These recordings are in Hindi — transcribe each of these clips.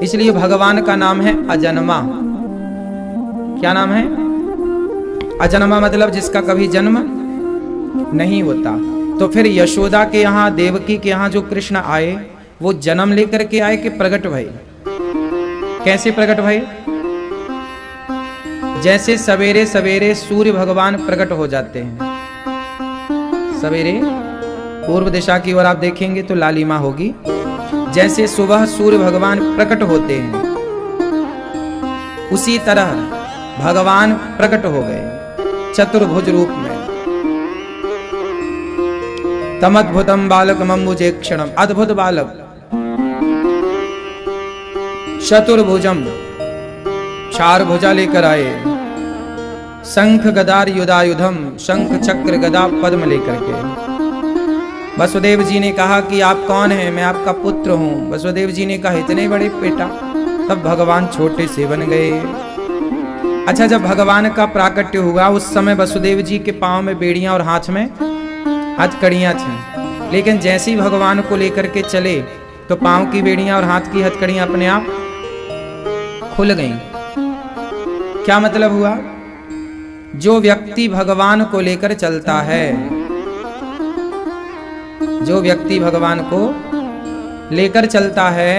इसलिए भगवान का नाम है अजन्मा। क्या नाम है? अजन्मा मतलब जिसका कभी जन्म नहीं होता। तो फिर यशोदा के यहाँ, देवकी के यहाँ जो कृष्ण आए, वो जन्म लेकर के आए कि प्रकट भये? कैसे प्रकट भये? जैसे सवेरे सवेरे सूर्य भगवान प्रकट हो जाते हैं। सवेरे पूर्व दिशा की ओर आप देखेंगे तो लालिमा होगी। जैसे सुबह सूर्य भगवान प्रकट होते हैं, उसी तरह भगवान प्रकट हो गए चतुर्भुज रूप में। तमद्भुतम बालकम अम्बुजेक्षणम, अद्भुत बालक, चतुर्भुजम, चार भुजा लेकर आए, शंख गदार युधायुधम, शंख चक्र गदा पद्म लेकर के। वसुदेव जी ने कहा कि आप कौन हैं? मैं आपका पुत्र हूं। वसुदेव जी ने कहा इतने बड़े बेटा। तब भगवान छोटे से बन गए। अच्छा, जब भगवान का प्राकट्य हुआ उस समय वसुदेव जी के पांव में बेड़ियां और हाथ में हथकड़ियां थीं। लेकिन जैसे ही भगवान को लेकर के चले तो पांव की बेड़ियां और हाथ की हथकड़ियां अपने आप खुल गईं। क्या मतलब हुआ? जो व्यक्ति भगवान को लेकर चलता है, जो व्यक्ति भगवान को लेकर चलता है,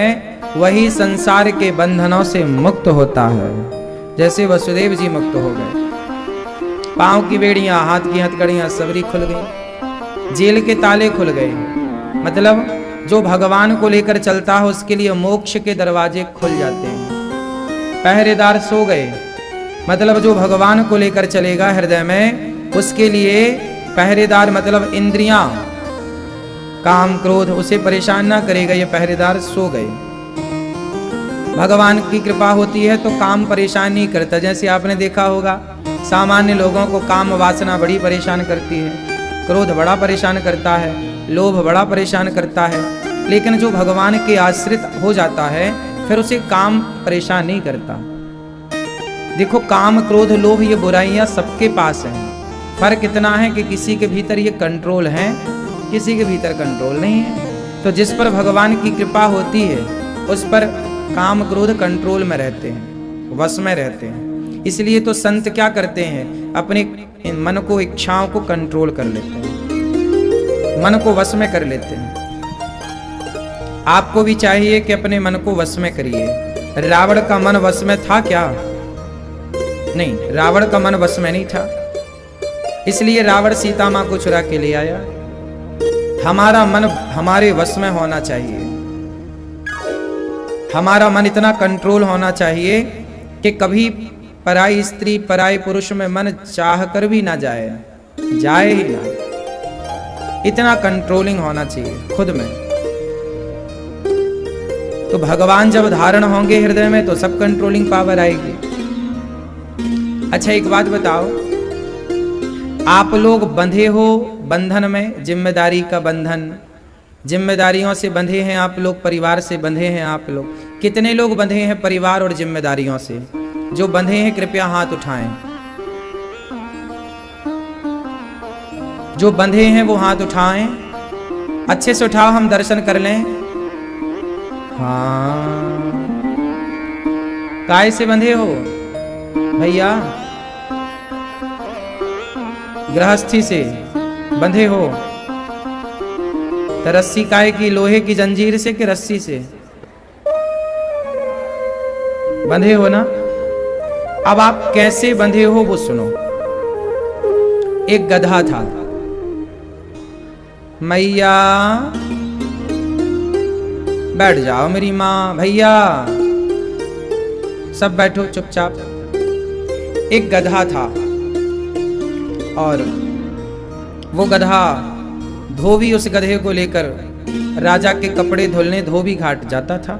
वही संसार के बंधनों से मुक्त होता है। जैसे वसुदेव जी मुक्त हो गए। पांव की बेड़ियां, हाथ की हथकड़ियां सबरी खुल गई, जेल के ताले खुल गए। मतलब जो भगवान को लेकर चलता है उसके लिए मोक्ष के दरवाजे खुल जाते हैं। पहरेदार सो गए। मतलब जो भगवान को लेकर चलेगा हृदय में, उसके लिए पहरेदार मतलब इंद्रियां, काम क्रोध उसे परेशान ना करेगा। ये पहरेदार सो गए। भगवान की कृपा होती है तो काम परेशान नहीं करता। जैसे आपने देखा होगा, सामान्य लोगों को काम वासना बड़ी परेशान करती है, क्रोध बड़ा परेशान करता है, लोभ बड़ा परेशान करता है। लेकिन जो भगवान के आश्रित हो जाता है फिर उसे काम परेशान नहीं करता। देखो, काम क्रोध लोभ ये बुराइयां सबके पास हैं। फर्क इतना है कि किसी के भीतर ये कंट्रोल है, किसी के भीतर कंट्रोल नहीं है। तो जिस पर भगवान की कृपा होती है उस पर काम क्रोध कंट्रोल में रहते हैं, वश में रहते हैं। इसलिए तो संत क्या करते हैं? अपने मन को, इच्छाओं को कंट्रोल कर लेते हैं, मन को वश में कर लेते हैं। आपको भी चाहिए कि अपने मन को वश में करिए। रावण का मन वश में था क्या? नहीं, रावण का मन वश में नहीं था। इसलिए रावण सीता मां को चुरा के ले आया। हमारा मन हमारे वश में होना चाहिए। हमारा मन इतना कंट्रोल होना चाहिए कि कभी पराई स्त्री, पराई पुरुष में मन चाह कर भी ना जाए, जाए ही ना। इतना कंट्रोलिंग होना चाहिए खुद में। तो भगवान जब धारण होंगे हृदय में तो सब कंट्रोलिंग पावर आएगी। अच्छा, एक बात बताओ, आप लोग बंधे हो बंधन में, जिम्मेदारी का बंधन, जिम्मेदारियों से बंधे हैं आप लोग, परिवार से बंधे हैं आप लोग। कितने लोग बंधे हैं परिवार और जिम्मेदारियों से? जो बंधे हैं कृपया हाथ उठाएं। जो बंधे हैं वो हाथ उठाएं। अच्छे से उठाओ, हम दर्शन कर लें। हाँ, काय से बंधे हो भैया? गृहस्थी से बंधे हो। तो रस्सी काय की? लोहे की जंजीर से कि रस्सी से बंधे हो ना? अब आप कैसे बंधे हो वो सुनो। एक गधा था। मैया बैठ जाओ मेरी माँ, भैया सब बैठो चुपचाप। एक गधा था और वो गधा, धोबी उस गधे को लेकर राजा के कपड़े धुलने धोबी घाट जाता था।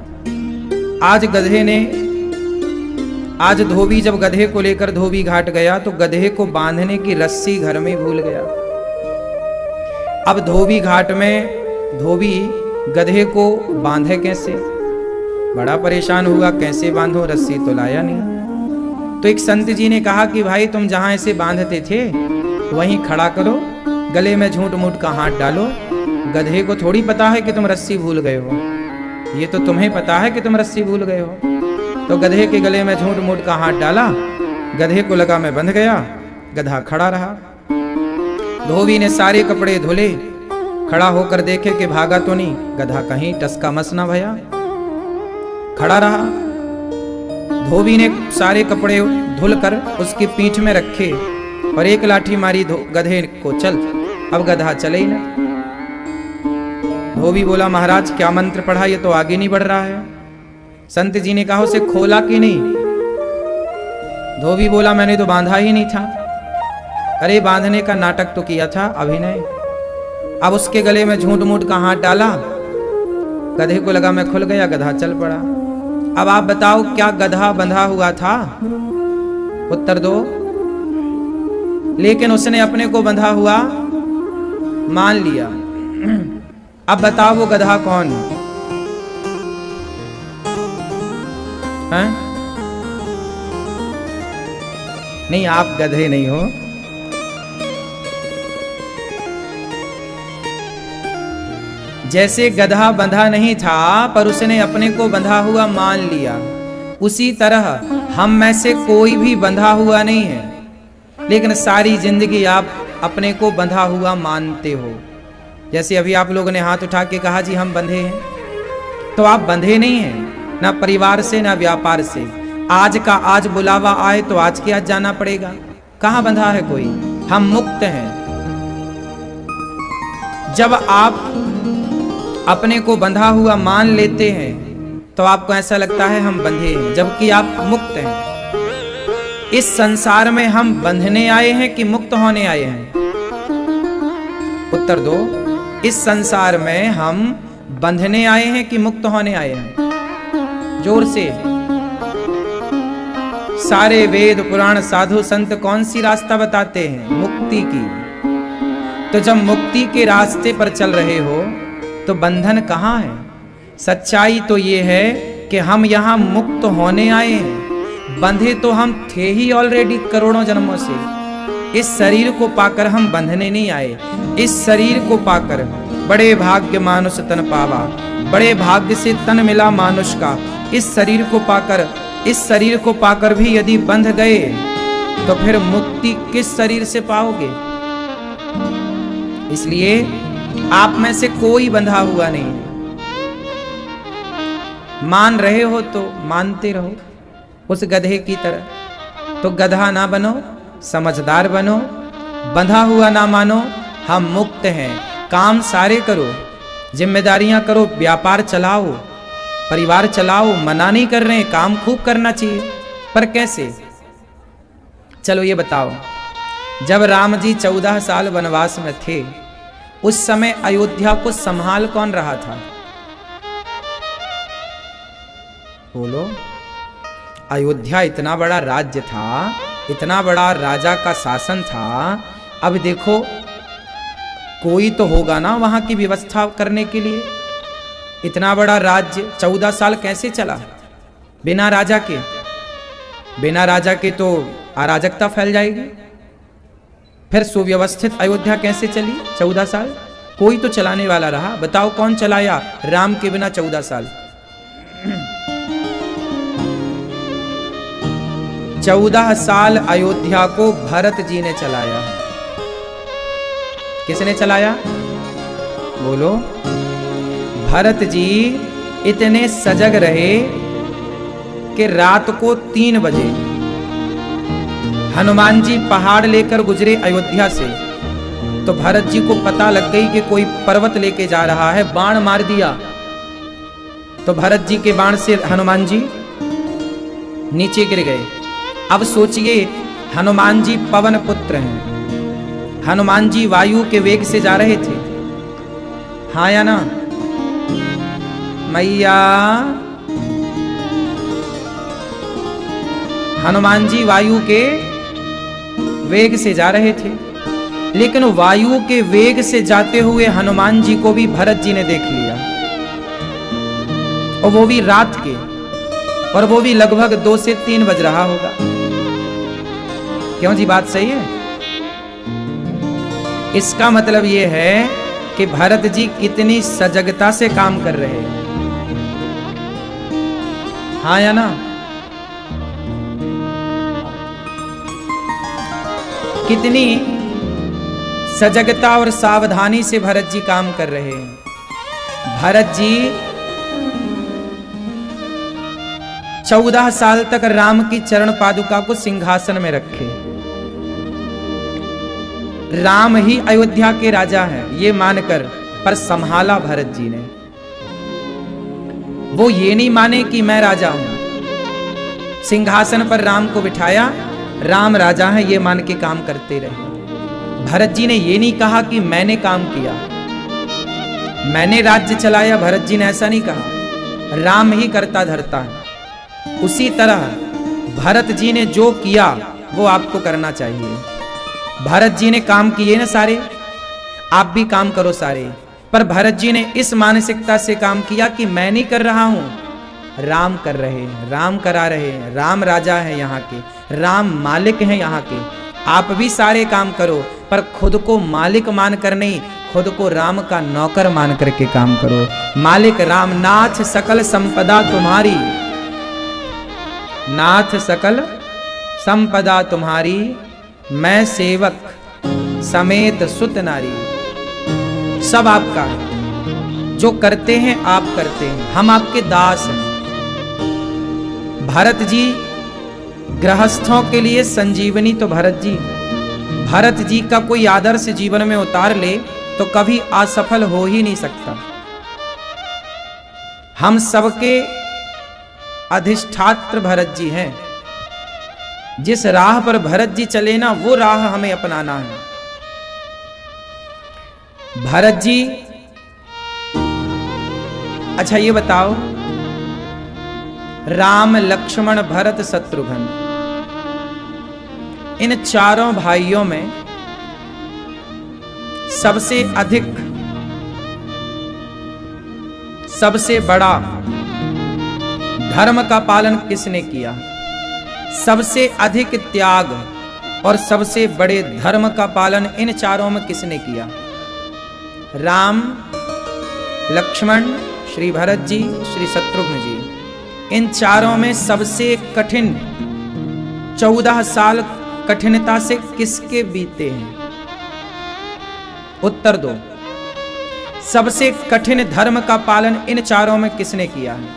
आज धोबी जब गधे को लेकर धोबी घाट गया तो गधे को बांधने की रस्सी घर में भूल गया। अब धोबी घाट में धोबी गधे को बांधे कैसे? बड़ा परेशान हुआ, कैसे बांधो, रस्सी तो लाया नहीं। तो एक संत जी ने कहा कि भाई तुम जहां ऐसे बांधते थे वहीं खड़ा करो, गले में झूठ मूठ का हाथ डालो। गधे को थोड़ी पता है कि तुम रस्सी भूल गए हो। ये तो तुम्हें पता है कि तुम रस्सी भूल गए हो। तो गधे के गले में झूठ मूठ का हाथ डाला, गधे को लगा मैं बंध गया, गधा खड़ा रहा। धोबी ने सारे कपड़े धुले, खड़ा होकर देखे कि भागा तो नहीं, गधा कहीं टसका मस ना भया, खड़ा रहा। धोबी ने सारे कपड़े धुलकर उसकी पीठ में रखे और एक लाठी मारी गधे को, चल। अब गधा चले ही ना। धोबी बोला महाराज क्या मंत्र पढ़ा, ये तो आगे नहीं बढ़ रहा है। संत जी ने कहा उसे खोला कि नहीं। धोबी बोला मैंने तो बांधा ही नहीं था। अरे बांधने का नाटक तो किया था, अभिनय। अब उसके गले में झूठ मूठ का हाथ डाला, गधे को लगा मैं खुल गया, गधा चल पड़ा। अब आप बताओ क्या गधा बंधा हुआ था? उत्तर दो। लेकिन उसने अपने को बंधा हुआ मान लिया। अब बताओ वो गधा कौन है? नहीं आप गधे नहीं हो। जैसे गधा बंधा नहीं था पर उसने अपने को बंधा हुआ मान लिया, उसी तरह हम में से कोई भी बंधा हुआ नहीं है, लेकिन सारी जिंदगी आप अपने को बंधा हुआ मानते हो। जैसे अभी आप लोगों ने हाथ उठा के कहा जी हम बंधे हैं, तो आप बंधे नहीं हैं, ना परिवार से ना व्यापार से। आज का आज बुलावा आए तो आज के आज जाना पड़ेगा। कहां बंधा है कोई? हम मुक्त हैं। जब आप अपने को बंधा हुआ मान लेते हैं तो आपको ऐसा लगता है हम बंधे हैं, जबकि आप मुक्त हैं। इस संसार में हम बंधने आए हैं कि मुक्त होने आए हैं? उत्तर दो। इस संसार में हम बंधने आए हैं कि मुक्त होने आए हैं? जोर से। सारे वेद पुराण साधु संत कौन सी रास्ता बताते हैं? मुक्ति की। तो जब मुक्ति के रास्ते पर चल रहे हो तो बंधन कहाँ है? सच्चाई तो ये है कि हम यहाँ मुक्त होने आए हैं। बंधे तो हम थे ही ऑलरेडी करोड़ों जन्मों से। इस शरीर को पाकर हम बंधने नहीं आए। इस शरीर को पाकर बड़े भाग्य मानुष तन पावा, बड़े भाग्य से तन मिला मानुष का। इस शरीर को पाकर भी यदि बंध गए तो फिर मुक्ति किस शरीर से पाओगे? इसलिए आप में से कोई बंधा हुआ नहीं है। मान रहे हो तो मानते रहो उस गधे की तरह। तो गधा ना बनो, समझदार बनो, बंधा हुआ ना मानो। हम मुक्त हैं। काम सारे करो, जिम्मेदारियां करो, व्यापार चलाओ, परिवार चलाओ। मना नहीं कर रहे, काम खूब करना चाहिए, पर कैसे? चलो ये बताओ, जब राम जी 14 साल वनवास में थे उस समय अयोध्या को संभाल कौन रहा था? बोलो। अयोध्या इतना बड़ा राज्य था, इतना बड़ा राजा का शासन था। अब देखो कोई तो होगा ना वहां की व्यवस्था करने के लिए। इतना बड़ा राज्य 14 साल कैसे चला बिना राजा के? बिना राजा के तो अराजकता फैल जाएगी। फिर सुव्यवस्थित अयोध्या कैसे चली 14 साल? कोई तो चलाने वाला रहा। बताओ कौन चलाया राम के बिना 14 साल? 14 साल अयोध्या को भरत जी ने चलाया। किसने चलाया? बोलो। भरत जी इतने सजग रहे कि रात को 3 बजे हनुमान जी पहाड़ लेकर गुजरे अयोध्या से, तो भरत जी को पता लग गई कि कोई पर्वत लेके जा रहा है। बाण मार दिया तो भरत जी के बाण से हनुमान जी नीचे गिर गए। अब सोचिए, हनुमान जी पवन पुत्र हैं, हनुमान जी वायु के वेग से जा रहे थे, हाँ या ना? मैया, हनुमान जी वायु के वेग से जा रहे थे, लेकिन वायु के वेग से जाते हुए हनुमान जी को भी भरत जी ने देख लिया, और वो भी रात के, और वो भी लगभग 2 से 3 बज रहा होगा। क्यों जी, बात सही है? इसका मतलब ये है कि भरत जी कितनी सजगता से काम कर रहे हैं। हाँ या ना? कितनी सजगता और सावधानी से भरत जी काम कर रहे हैं। भरत जी 14 साल तक राम की चरण पादुका को सिंहासन में रखे। राम ही अयोध्या के राजा हैं ये मानकर, पर संभाला भरत जी ने। वो ये नहीं माने कि मैं राजा हूं, सिंहासन पर राम को बिठाया, राम राजा है ये मान के काम करते रहे। भरत जी ने ये नहीं कहा कि मैंने काम किया, मैंने राज्य चलाया, भरत जी ने ऐसा नहीं कहा, राम ही करता धरता है। उसी तरह भरत जी ने जो किया वो आपको करना चाहिए। भरत जी ने काम किए ना सारे, आप भी काम करो सारे। पर भरत जी ने इस मानसिकता से काम किया कि मैं नहीं कर रहा हूं, राम कर रहे हैं, राम करा रहे हैं, राम राजा है यहाँ के, राम मालिक हैं यहाँ के। आप भी सारे काम करो, पर खुद को मालिक मानकर नहीं, खुद को राम का नौकर मान करके काम करो। मालिक राम, नाथ सकल संपदा तुम्हारी, नाथ सकल संपदा तुम्हारी, मैं सेवक समेत सुत नारी। सब आपका है, जो करते हैं आप करते हैं, हम आपके दास हैं। भरत जी गृहस्थों के लिए संजीवनी तो भरत जी, भरत जी का कोई आदर्श जीवन में उतार ले तो कभी असफल हो ही नहीं सकता। हम सबके अधिष्ठात्र भरत जी हैं। जिस राह पर भरत जी चले ना, वो राह हमें अपनाना है। भरत जी, अच्छा ये बताओ, राम लक्ष्मण भरत शत्रुघ्न, इन चारों भाइयों में सबसे अधिक, सबसे बड़ा धर्म का पालन किसने किया? सबसे अधिक त्याग और सबसे बड़े धर्म का पालन इन चारों में किसने किया? राम, लक्ष्मण, श्री भरत जी, श्री शत्रुघ्न जी। इन चारों में सबसे कठिन 14 साल कठिनता से किसके बीते हैं? उत्तर दो। सबसे कठिन धर्म का पालन इन चारों में किसने किया है?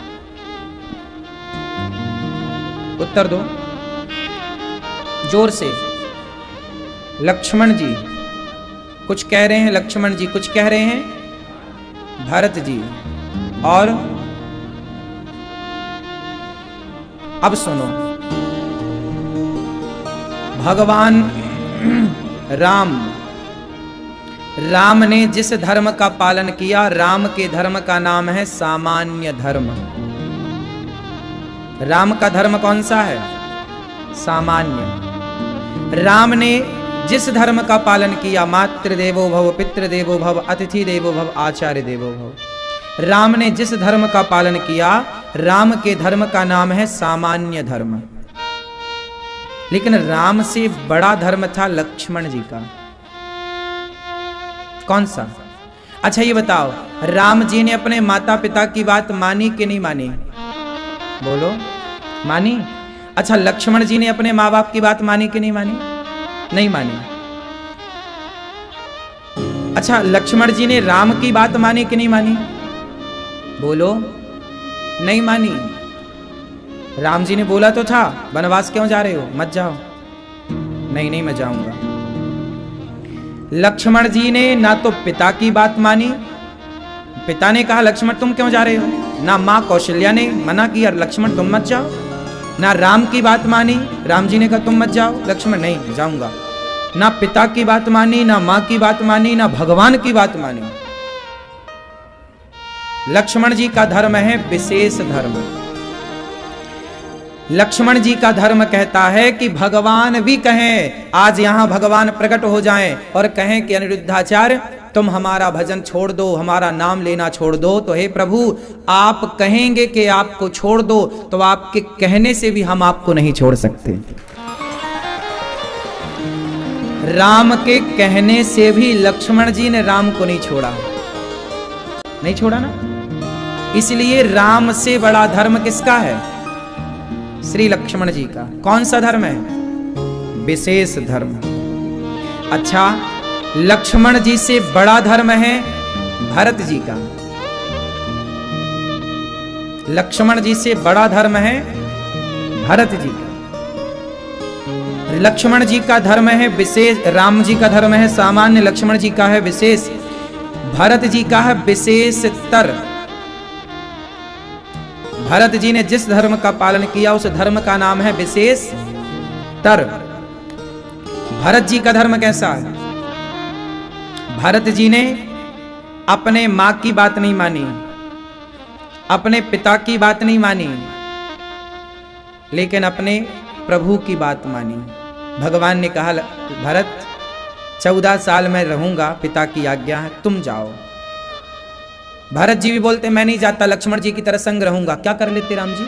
उत्तर दो जोर से। लक्ष्मण जी कुछ कह रहे हैं, लक्ष्मण जी कुछ कह रहे हैं, भरत जी। और अब सुनो, भगवान राम, राम ने जिस धर्म का पालन किया, राम के धर्म का नाम है सामान्य धर्म। राम का धर्म कौन सा है? सामान्य। राम ने जिस धर्म का पालन किया, मातृ देवो भव, पितृ देवो भव, अतिथि देवो भव, आचार्य देवो भव। राम ने जिस धर्म का पालन किया, राम के धर्म का नाम है सामान्य धर्म। लेकिन राम से बड़ा धर्म था लक्ष्मण जी का। कौन सा? अच्छा ये बताओ, राम जी ने अपने माता पिता की बात मानी कि नहीं मानी? बोलो, मानी? अच्छा, लक्ष्मण जी ने अपने माँ बाप की बात मानी कि नहीं मानी? नहीं मानी। अच्छा, लक्ष्मण जी ने राम की बात मानी कि नहीं मानी? बोलो, नहीं मानी। राम जी ने बोला तो था, वनवास क्यों जा रहे हो, मत जाओ। नहीं नहीं मैं जाऊंगा। लक्ष्मण जी ने ना तो पिता की बात मानी, पिता ने कहा लक्ष्मण तुम क्यों जा रहे हो, ना माँ कौशल्या ने मना किया लक्ष्मण तुम मत जाओ। ना राम की बात मानी, राम जी ने कहा तुम मत जाओ, लक्ष्मण नहीं जाऊंगा। ना पिता की बात मानी, ना माँ की बात मानी, ना भगवान की बात मानी। लक्ष्मण जी का धर्म है विशेष धर्म। लक्ष्मण जी का धर्म कहता है कि भगवान भी कहें, आज यहां भगवान प्रकट हो जाएं और कहें कि अनिरुद्धाचार्य तुम हमारा भजन छोड़ दो, हमारा नाम लेना छोड़ दो, तो हे प्रभु आप कहेंगे कि आपको छोड़ दो, तो आपके कहने से भी हम आपको नहीं छोड़ सकते। राम के कहने से भी लक्ष्मण जी ने राम को नहीं छोड़ा, नहीं छोड़ा ना। इसलिए राम से बड़ा धर्म किसका है? श्री लक्ष्मण जी का। कौन सा धर्म है? विशेष धर्म। अच्छा, लक्ष्मण जी से बड़ा धर्म है भरत जी का। लक्ष्मण जी से बड़ा धर्म है भरत जी का। लक्ष्मण जी का धर्म है विशेष, राम जी का धर्म है सामान्य, लक्ष्मण जी का है विशेष, भरत जी का है विशेषतर। भरत जी ने जिस धर्म का पालन किया उस धर्म का नाम है विशेषतर। भरत जी का धर्म कैसा है? भरत जी ने अपने मां की बात नहीं मानी, अपने पिता की बात नहीं मानी, लेकिन अपने प्रभु की बात मानी। भगवान ने कहा, भरत 14 साल में रहूंगा, पिता की आज्ञा है, तुम जाओ। भरत जी भी बोलते मैं नहीं जाता, लक्ष्मण जी की तरह संग रहूंगा। क्या कर लेते राम जी?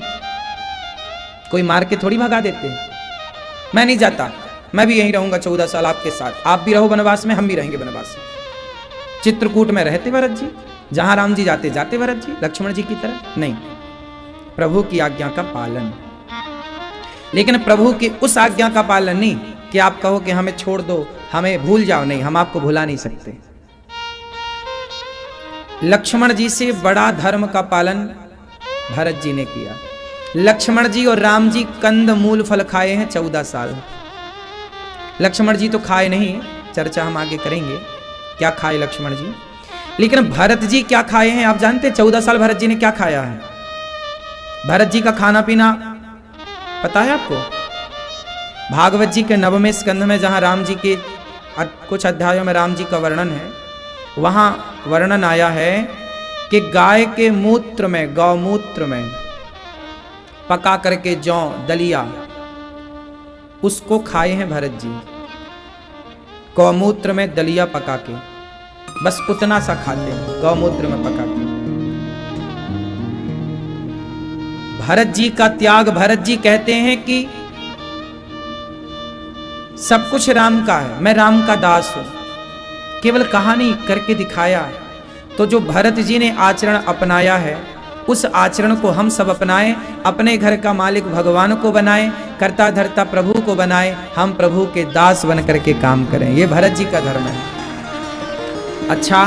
कोई मार के थोड़ी भगा देते। मैं नहीं जाता, मैं भी यहीं रहूंगा 14 साल आपके साथ। आप भी रहो वनवास में, हम भी रहेंगे वनवास में। चित्रकूट में रहते भरत जी, जहां राम जी जाते जाते भरत जी, लक्ष्मण जी की तरह नहीं। प्रभु की आज्ञा का पालन, लेकिन प्रभु की उस आज्ञा का पालन नहीं कि आप कहो कि हमें छोड़ दो, हमें भूल जाओ। नहीं, हम आपको भुला नहीं सकते। लक्ष्मण जी से बड़ा धर्म का पालन भरत जी ने किया। लक्ष्मण जी और राम जी कंद मूल फल खाए हैं 14 साल। लक्ष्मण जी तो खाए नहीं, चर्चा हम आगे करेंगे क्या खाए लक्ष्मण जी, लेकिन भरत जी क्या खाए हैं आप जानते हैं? 14 साल भरत जी ने क्या खाया है? भरत जी का खाना पीना पता है आपको? भागवत जी के 9वें स्कंध में जहां राम जी के कुछ अध्यायों में राम जी का वर्णन है, वहां वर्णन आया है कि गाय के मूत्र में, गौमूत्र में पका करके जौ दलिया, उसको खाए हैं भरत जी। गौमूत्र में दलिया पका के, बस उतना सा खाते हैं गौमूत्र में पका के। भरत जी का त्याग, भरत जी कहते हैं कि सब कुछ राम का है, मैं राम का दास हूं, केवल कहानी करके दिखाया। तो जो भरत जी ने आचरण अपनाया है, उस आचरण को हम सब अपनाएं, अपने घर का मालिक भगवान को बनाएं, करता धरता प्रभु को बनाएं, हम प्रभु के दास बन करके काम करें। ये भरत जी का धर्म है। अच्छा,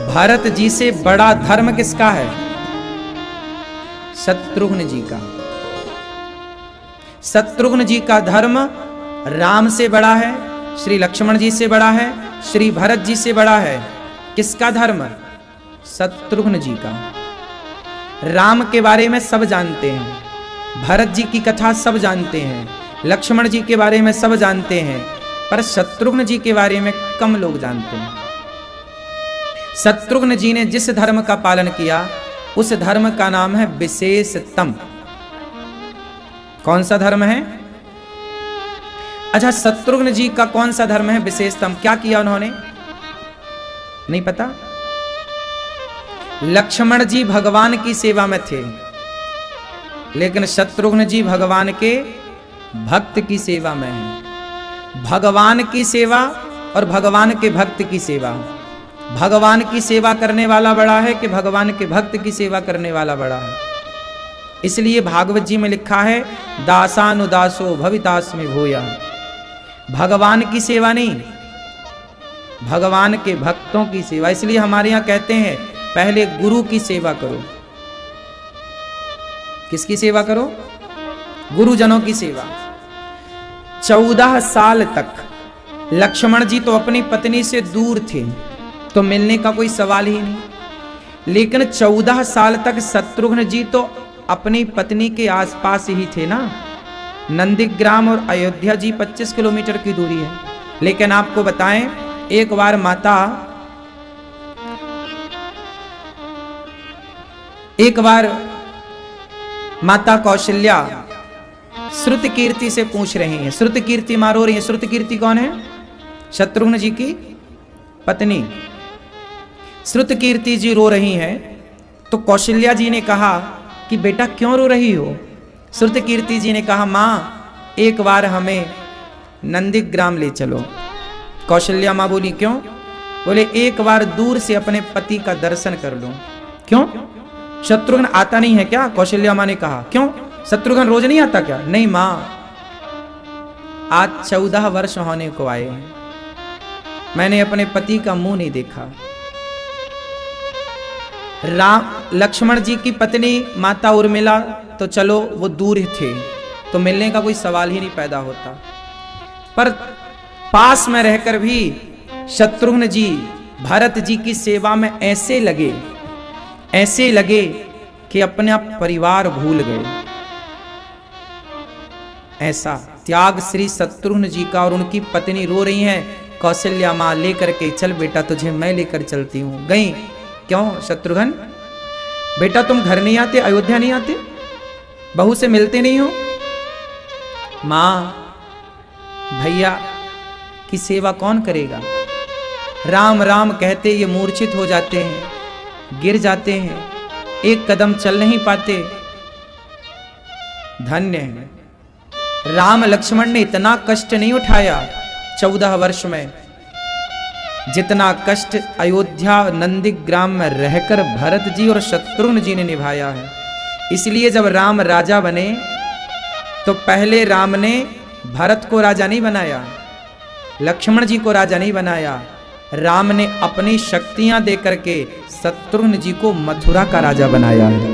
भरत जी से बड़ा धर्म किसका है? शत्रुघ्न जी का। शत्रुघ्न जी का धर्म राम से बड़ा है, श्री लक्ष्मण जी से बड़ा है, श्री भरत जी से बड़ा है। किसका धर्म? शत्रुघ्न जी का। राम के बारे में सब जानते हैं, भरत जी की कथा सब जानते हैं, लक्ष्मण जी के बारे में सब जानते हैं, पर शत्रुघ्न जी के बारे में कम लोग जानते हैं। शत्रुघ्न जी ने जिस धर्म का पालन किया, उस धर्म का नाम है विशेषतम। कौन सा धर्म है? अच्छा, शत्रुघ्न जी का कौन सा धर्म है विशेषतम? क्या किया उन्होंने? नहीं पता? लक्ष्मण जी भगवान की सेवा में थे, लेकिन शत्रुघ्न जी भगवान के भक्त की सेवा में हैं। भगवान की सेवा और भगवान के भक्त की सेवा। भगवान की सेवा करने वाला बड़ा है कि भगवान के भक्त की सेवा करने वाला बड़ा है? इसलिए भागवत जी में लिखा है, दासानुदासो भवितास्मि भूया। भगवान की सेवा नहीं, भगवान के भक्तों की सेवा। इसलिए हमारे यहां कहते हैं पहले गुरु की सेवा करो। किसकी सेवा करो? गुरुजनों की सेवा। 14 साल तक लक्ष्मण जी तो अपनी पत्नी से दूर थे, तो मिलने का कोई सवाल ही नहीं, लेकिन 14 साल तक शत्रुघ्न जी तो अपनी पत्नी के आसपास ही थे ना। नंदीग्राम और अयोध्या जी 25 किलोमीटर की दूरी है। लेकिन आपको बताएं, एक बार माता कौशल्या श्रुत कीर्ति से पूछ रही हैं। श्रुत कीर्ति मारो रही है। श्रुत कीर्ति कौन है? शत्रुघ्न जी की पत्नी। श्रुत कीर्ति जी रो रही हैं, तो कौशल्या जी ने कहा कि बेटा क्यों रो रही हो? श्रुत कीर्ति जी ने कहा, माँ एक बार हमें नंदीग्राम ले चलो। कौशल्या माँ बोली, क्यों? बोले एक बार दूर से अपने पति का दर्शन कर लो। क्यों? शत्रुघ्न आता नहीं है क्या? कौशल्या माँ ने कहा, क्यों? शत्रुघ्न रोज नहीं आता क्या? नहीं मां, आज 14 वर्ष होने को आए हैं, मैंने अपने पति का मुंह नहीं देखा। लक्ष्मण जी की पत्नी माता उर्मिला तो चलो वो दूर थे, तो मिलने का कोई सवाल ही नहीं पैदा होता, पर पास में रहकर भी शत्रुघ्न जी भरत जी की सेवा में ऐसे लगे कि अपना परिवार भूल गए। ऐसा त्याग श्री शत्रुघ्न जी का। और उनकी पत्नी रो रही हैं, कौशल्या मां लेकर के चल बेटा, तुझे मैं लेकर चलती हूं। गई, क्यों शत्रुघ्न बेटा तुम घर नहीं आते, अयोध्या नहीं आते, बहू से मिलते नहीं हो? मां भैया की सेवा कौन करेगा? राम राम कहते ये मूर्छित हो जाते हैं, गिर जाते हैं, एक कदम चल नहीं पाते। धन्य है राम लक्ष्मण ने इतना कष्ट नहीं उठाया 14 वर्ष में, जितना कष्ट अयोध्या नंदीग्राम में रहकर भरत जी और शत्रुघ्न जी ने निभाया है। इसलिए जब राम राजा बने तो पहले राम ने भरत को राजा नहीं बनाया, लक्ष्मण जी को राजा नहीं बनाया, राम ने अपनी शक्तियां देकर के शत्रुघ्न जी को मथुरा का राजा बनाया है।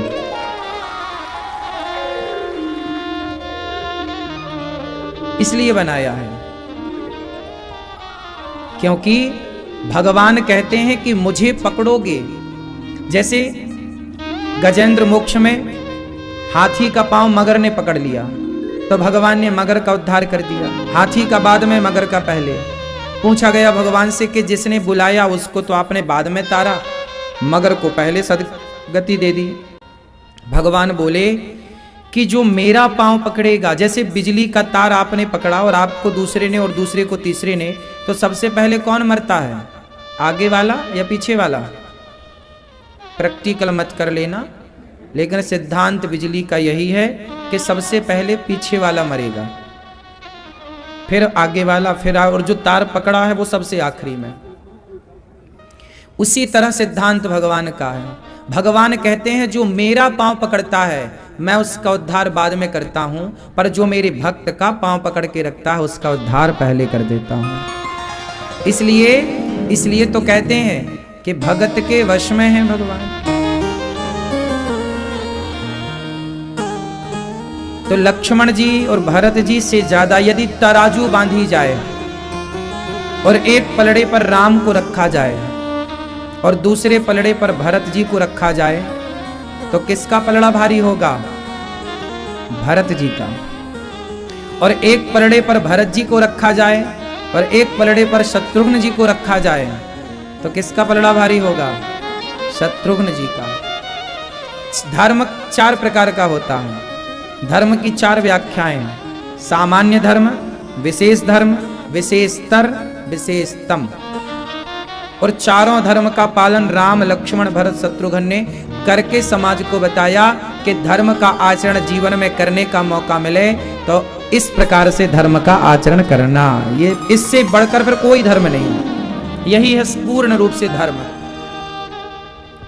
इसलिए बनाया है क्योंकि भगवान कहते हैं कि मुझे पकड़ोगे। जैसे गजेंद्र मोक्ष में हाथी का पांव मगर ने पकड़ लिया तो भगवान ने मगर का उद्धार कर दिया, हाथी का बाद में मगर का पहले। पूछा गया भगवान से कि जिसने बुलाया उसको तो आपने बाद में तारा, मगर को पहले सदगति दे दी। भगवान बोले कि जो मेरा पांव पकड़ेगा, जैसे बिजली का तार आपने पकड़ा और आपको दूसरे ने और दूसरे को तीसरे ने, तो सबसे पहले कौन मरता है, आगे वाला या पीछे वाला? प्रैक्टिकल मत कर लेना, लेकिन सिद्धांत बिजली का यही है कि सबसे पहले पीछे वाला मरेगा, फिर आगे वाला, फिर और जो तार पकड़ा है वो सबसे आखिरी में। उसी तरह सिद्धांत भगवान का है। भगवान कहते हैं जो मेरा पांव पकड़ता है मैं उसका उद्धार बाद में करता हूं, पर जो मेरे भक्त का पांव पकड़ के रखता है उसका उद्धार पहले कर देता हूं। इसलिए तो कहते हैं कि भगत के वश में है भगवान। तो लक्ष्मण जी और भरत जी से ज्यादा यदि तराजू बांधी जाए और एक पलड़े पर राम को रखा जाए और दूसरे पलड़े पर भरत जी को रखा जाए तो किसका पलड़ा भारी होगा? भरत जी का। और एक पलड़े पर भरत जी को रखा जाए और एक पलड़े पर शत्रुघ्न जी को रखा जाए तो किसका पलड़ा भारी होगा? शत्रुघ्न जी का। धर्म 4 प्रकार का होता है। धर्म की 4 व्याख्याएं: सामान्य धर्म, विशेष धर्म, विशेषतर, विशेषतम। और चारों धर्म का पालन राम लक्ष्मण भरत शत्रुघ्न ने करके समाज को बताया कि धर्म का आचरण जीवन में करने का मौका मिले तो इस प्रकार से धर्म का आचरण करना, ये इससे बढ़कर फिर कोई धर्म नहीं। यही है पूर्ण रूप से धर्म।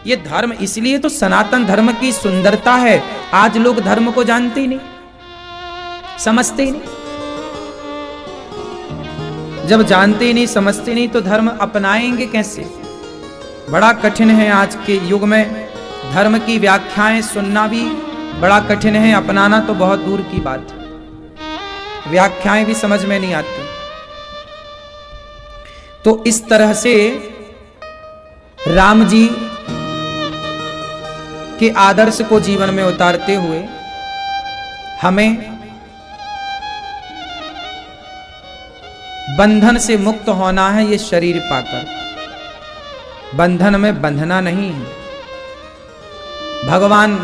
ये धर्म इसलिए तो सनातन धर्म की सुंदरता है। आज लोग धर्म को जानते ही नहीं, समझते ही नहीं। जब जानते ही नहीं, समझते नहीं तो धर्म अपनाएंगे कैसे? बड़ा कठिन है आज के युग में। धर्म की व्याख्याएं सुनना भी बड़ा कठिन है, अपनाना तो बहुत दूर की बात है। व्याख्याएं भी समझ में नहीं आती। तो इस तरह से राम जी के आदर्श को जीवन में उतारते हुए हमें बंधन से मुक्त होना है। ये शरीर पाकर बंधन में बंधना नहीं है। भगवान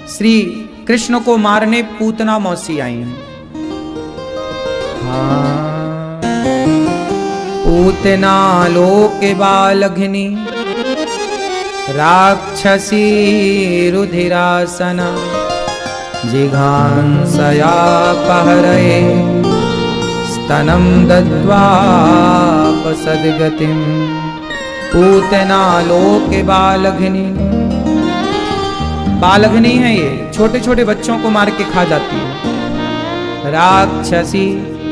श्री कृष्ण को मारने पूतना मौसी आई हैं। पूतना लोक बालघिनी राक्षसी रुधिरासना जिघांसया पहरये स्तनं दत्त्वा सद्गतिं। पूतना लोक बालघिनी बालघनी है, ये छोटे छोटे बच्चों को मार के खा जाती है।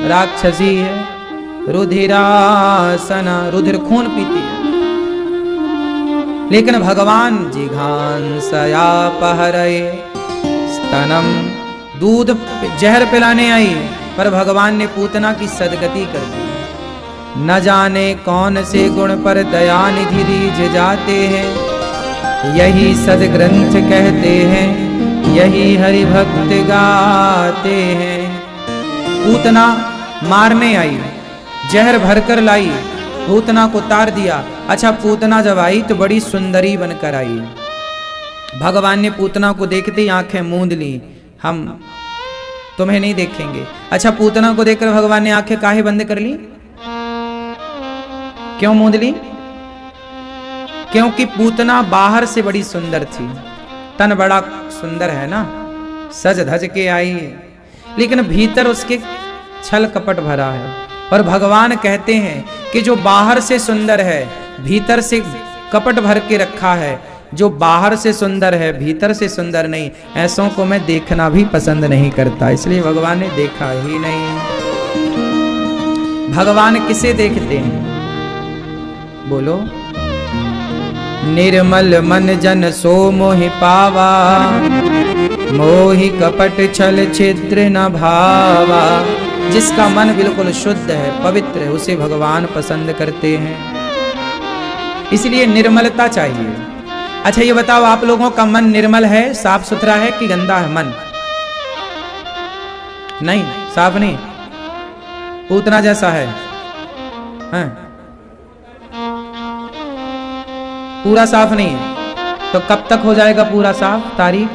राक्षसी है, रुधिरासना, रुधिर खून पीती है। लेकिन भगवान जिघांसयापहरये स्तनम, दूध जहर पिलाने आई, पर भगवान ने पूतना की सदगति कर दी। न जाने कौन से गुण पर दया निधि रीझ जाते हैं, यही सदग्रंथ कहते हैं, यही हरि भक्त गाते हैं। पूतना मारने आई, जहर भरकर लाई, पूतना को तार दिया। अच्छा, पूतना जब आई तो बड़ी सुंदरी बनकर आई। भगवान ने पूतना को देखते ही आंखें मूंद ली, हम तुम्हें नहीं देखेंगे। अच्छा, पूतना को देखकर भगवान ने आंखें काहे बंद कर ली? क्यों मूंद ली? क्योंकि पूतना बाहर से बड़ी सुंदर थी, तन बड़ा सुंदर है ना, सज धज के आई, लेकिन भीतर उसके छल कपट भरा है। और भगवान कहते हैं कि जो बाहर से सुंदर है, भीतर से कपट भर के रखा है। जो बाहर से सुंदर है, भीतर से सुंदर नहीं, ऐसों को मैं देखना भी पसंद नहीं करता। इसलिए भगवान ने देखा ही नहीं। भगवान किसे देखते हैं? बोलो। निर्मल मन जन सो मोहि पावा, मोहि कपट छल छिद्र न भावा। जिसका मन बिल्कुल शुद्ध है, पवित्र है, उसे भगवान पसंद करते हैं। इसलिए निर्मलता चाहिए। अच्छा, ये बताओ, आप लोगों का मन निर्मल है, साफ सुथरा है कि गंदा है मन? नहीं, साफ नहीं, पूतना जैसा है, हैं? पूरा साफ नहीं है। तो कब तक हो जाएगा पूरा साफ? तारीख?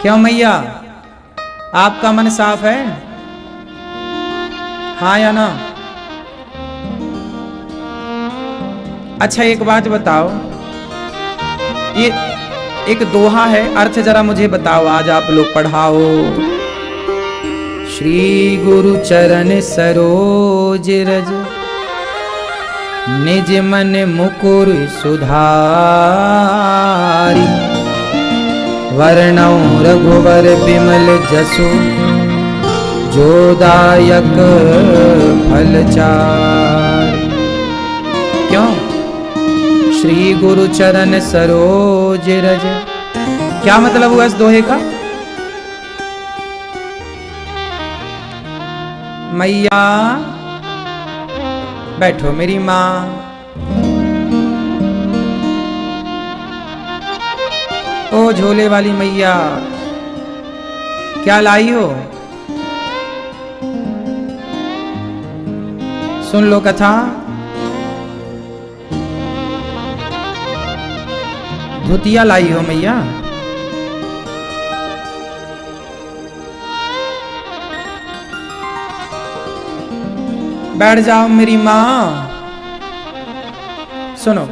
क्यों मैया, आपका मन साफ है? हाँ या ना? अच्छा, एक बात बताओ, ये एक दोहा है, अर्थ जरा मुझे बताओ, आज आप लोग पढ़ाओ। श्री गुरु चरण सरोज रज, निज मन मुकुर सुधारी। वर्णौ रघुवर बिमल जसु, जो दायक फलचारि। क्यों? श्री गुरु चरण सरोज रज, क्या मतलब हुआ इस दोहे का? मैया बैठो, मेरी माँ। ओ झोले वाली मैया, क्या लाई हो? सुन लो कथा। धुतिया लाई हो मैया? बैठ जाओ मेरी माँ। सुनो,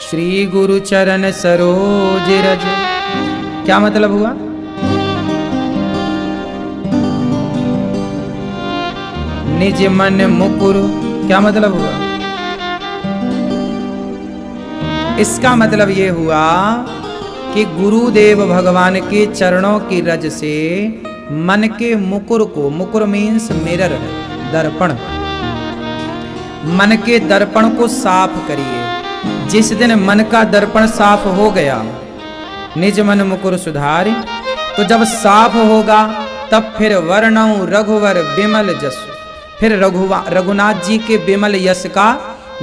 श्री गुरु चरण सरोज रज, क्या मतलब हुआ? निज मन मुकुर, क्या मतलब हुआ? इसका मतलब ये हुआ कि गुरुदेव भगवान के चरणों की रज से मन के मुकुर को, मुकुर मीन्स मिरर, दर्पण, मन के दर्पण को साफ करिए। जिस दिन मन का दर्पण साफ हो गया, निज मन मुकुर सुधारी, तो जब साफ होगा तब फिर वर्णौ रघुवर बिमल जसु, फिर रघुनाथ जी के बिमल यश का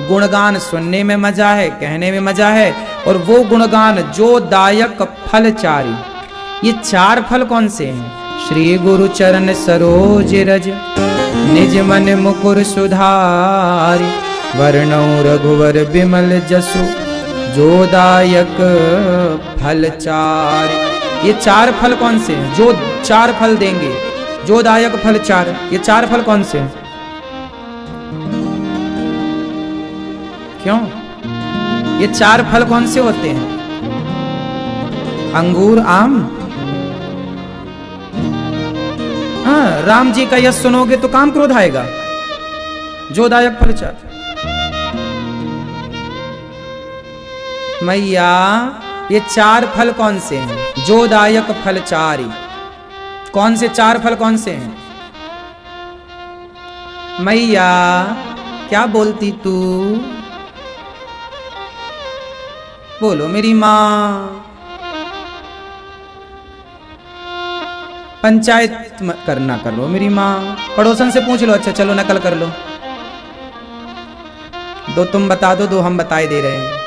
गुणगान सुनने में मजा है, कहने में मजा है। और वो गुणगान जो दायक फलचारी, ये चार फल कौन से हैं? श्री गुरु चरण सरोज रज, निज मन मुकुर सुधारी। वर्णौ रघुवर बिमल जसु, जो दायक फलचारी। ये चार फल कौन से हैं? जो चार फल देंगे, जो दायक फल चार, ये चार फल कौन से हैं? क्यों? ये चार फल कौन से होते हैं? अंगूर, आम। हाँ, राम जी का यश सुनोगे तो काम क्रोध आएगा। जोदायक फल चार। मैया ये चार फल कौन से हैं? जोदायक फल चारि। कौन से चार फल कौन से हैं? मैया क्या बोलती तू? बोलो मेरी माँ। पंचायत करना कर लो मेरी माँ, पड़ोसन से पूछ लो। अच्छा चलो नकल कर लो, दो तुम बता दो, दो हम बताए दे रहे हैं।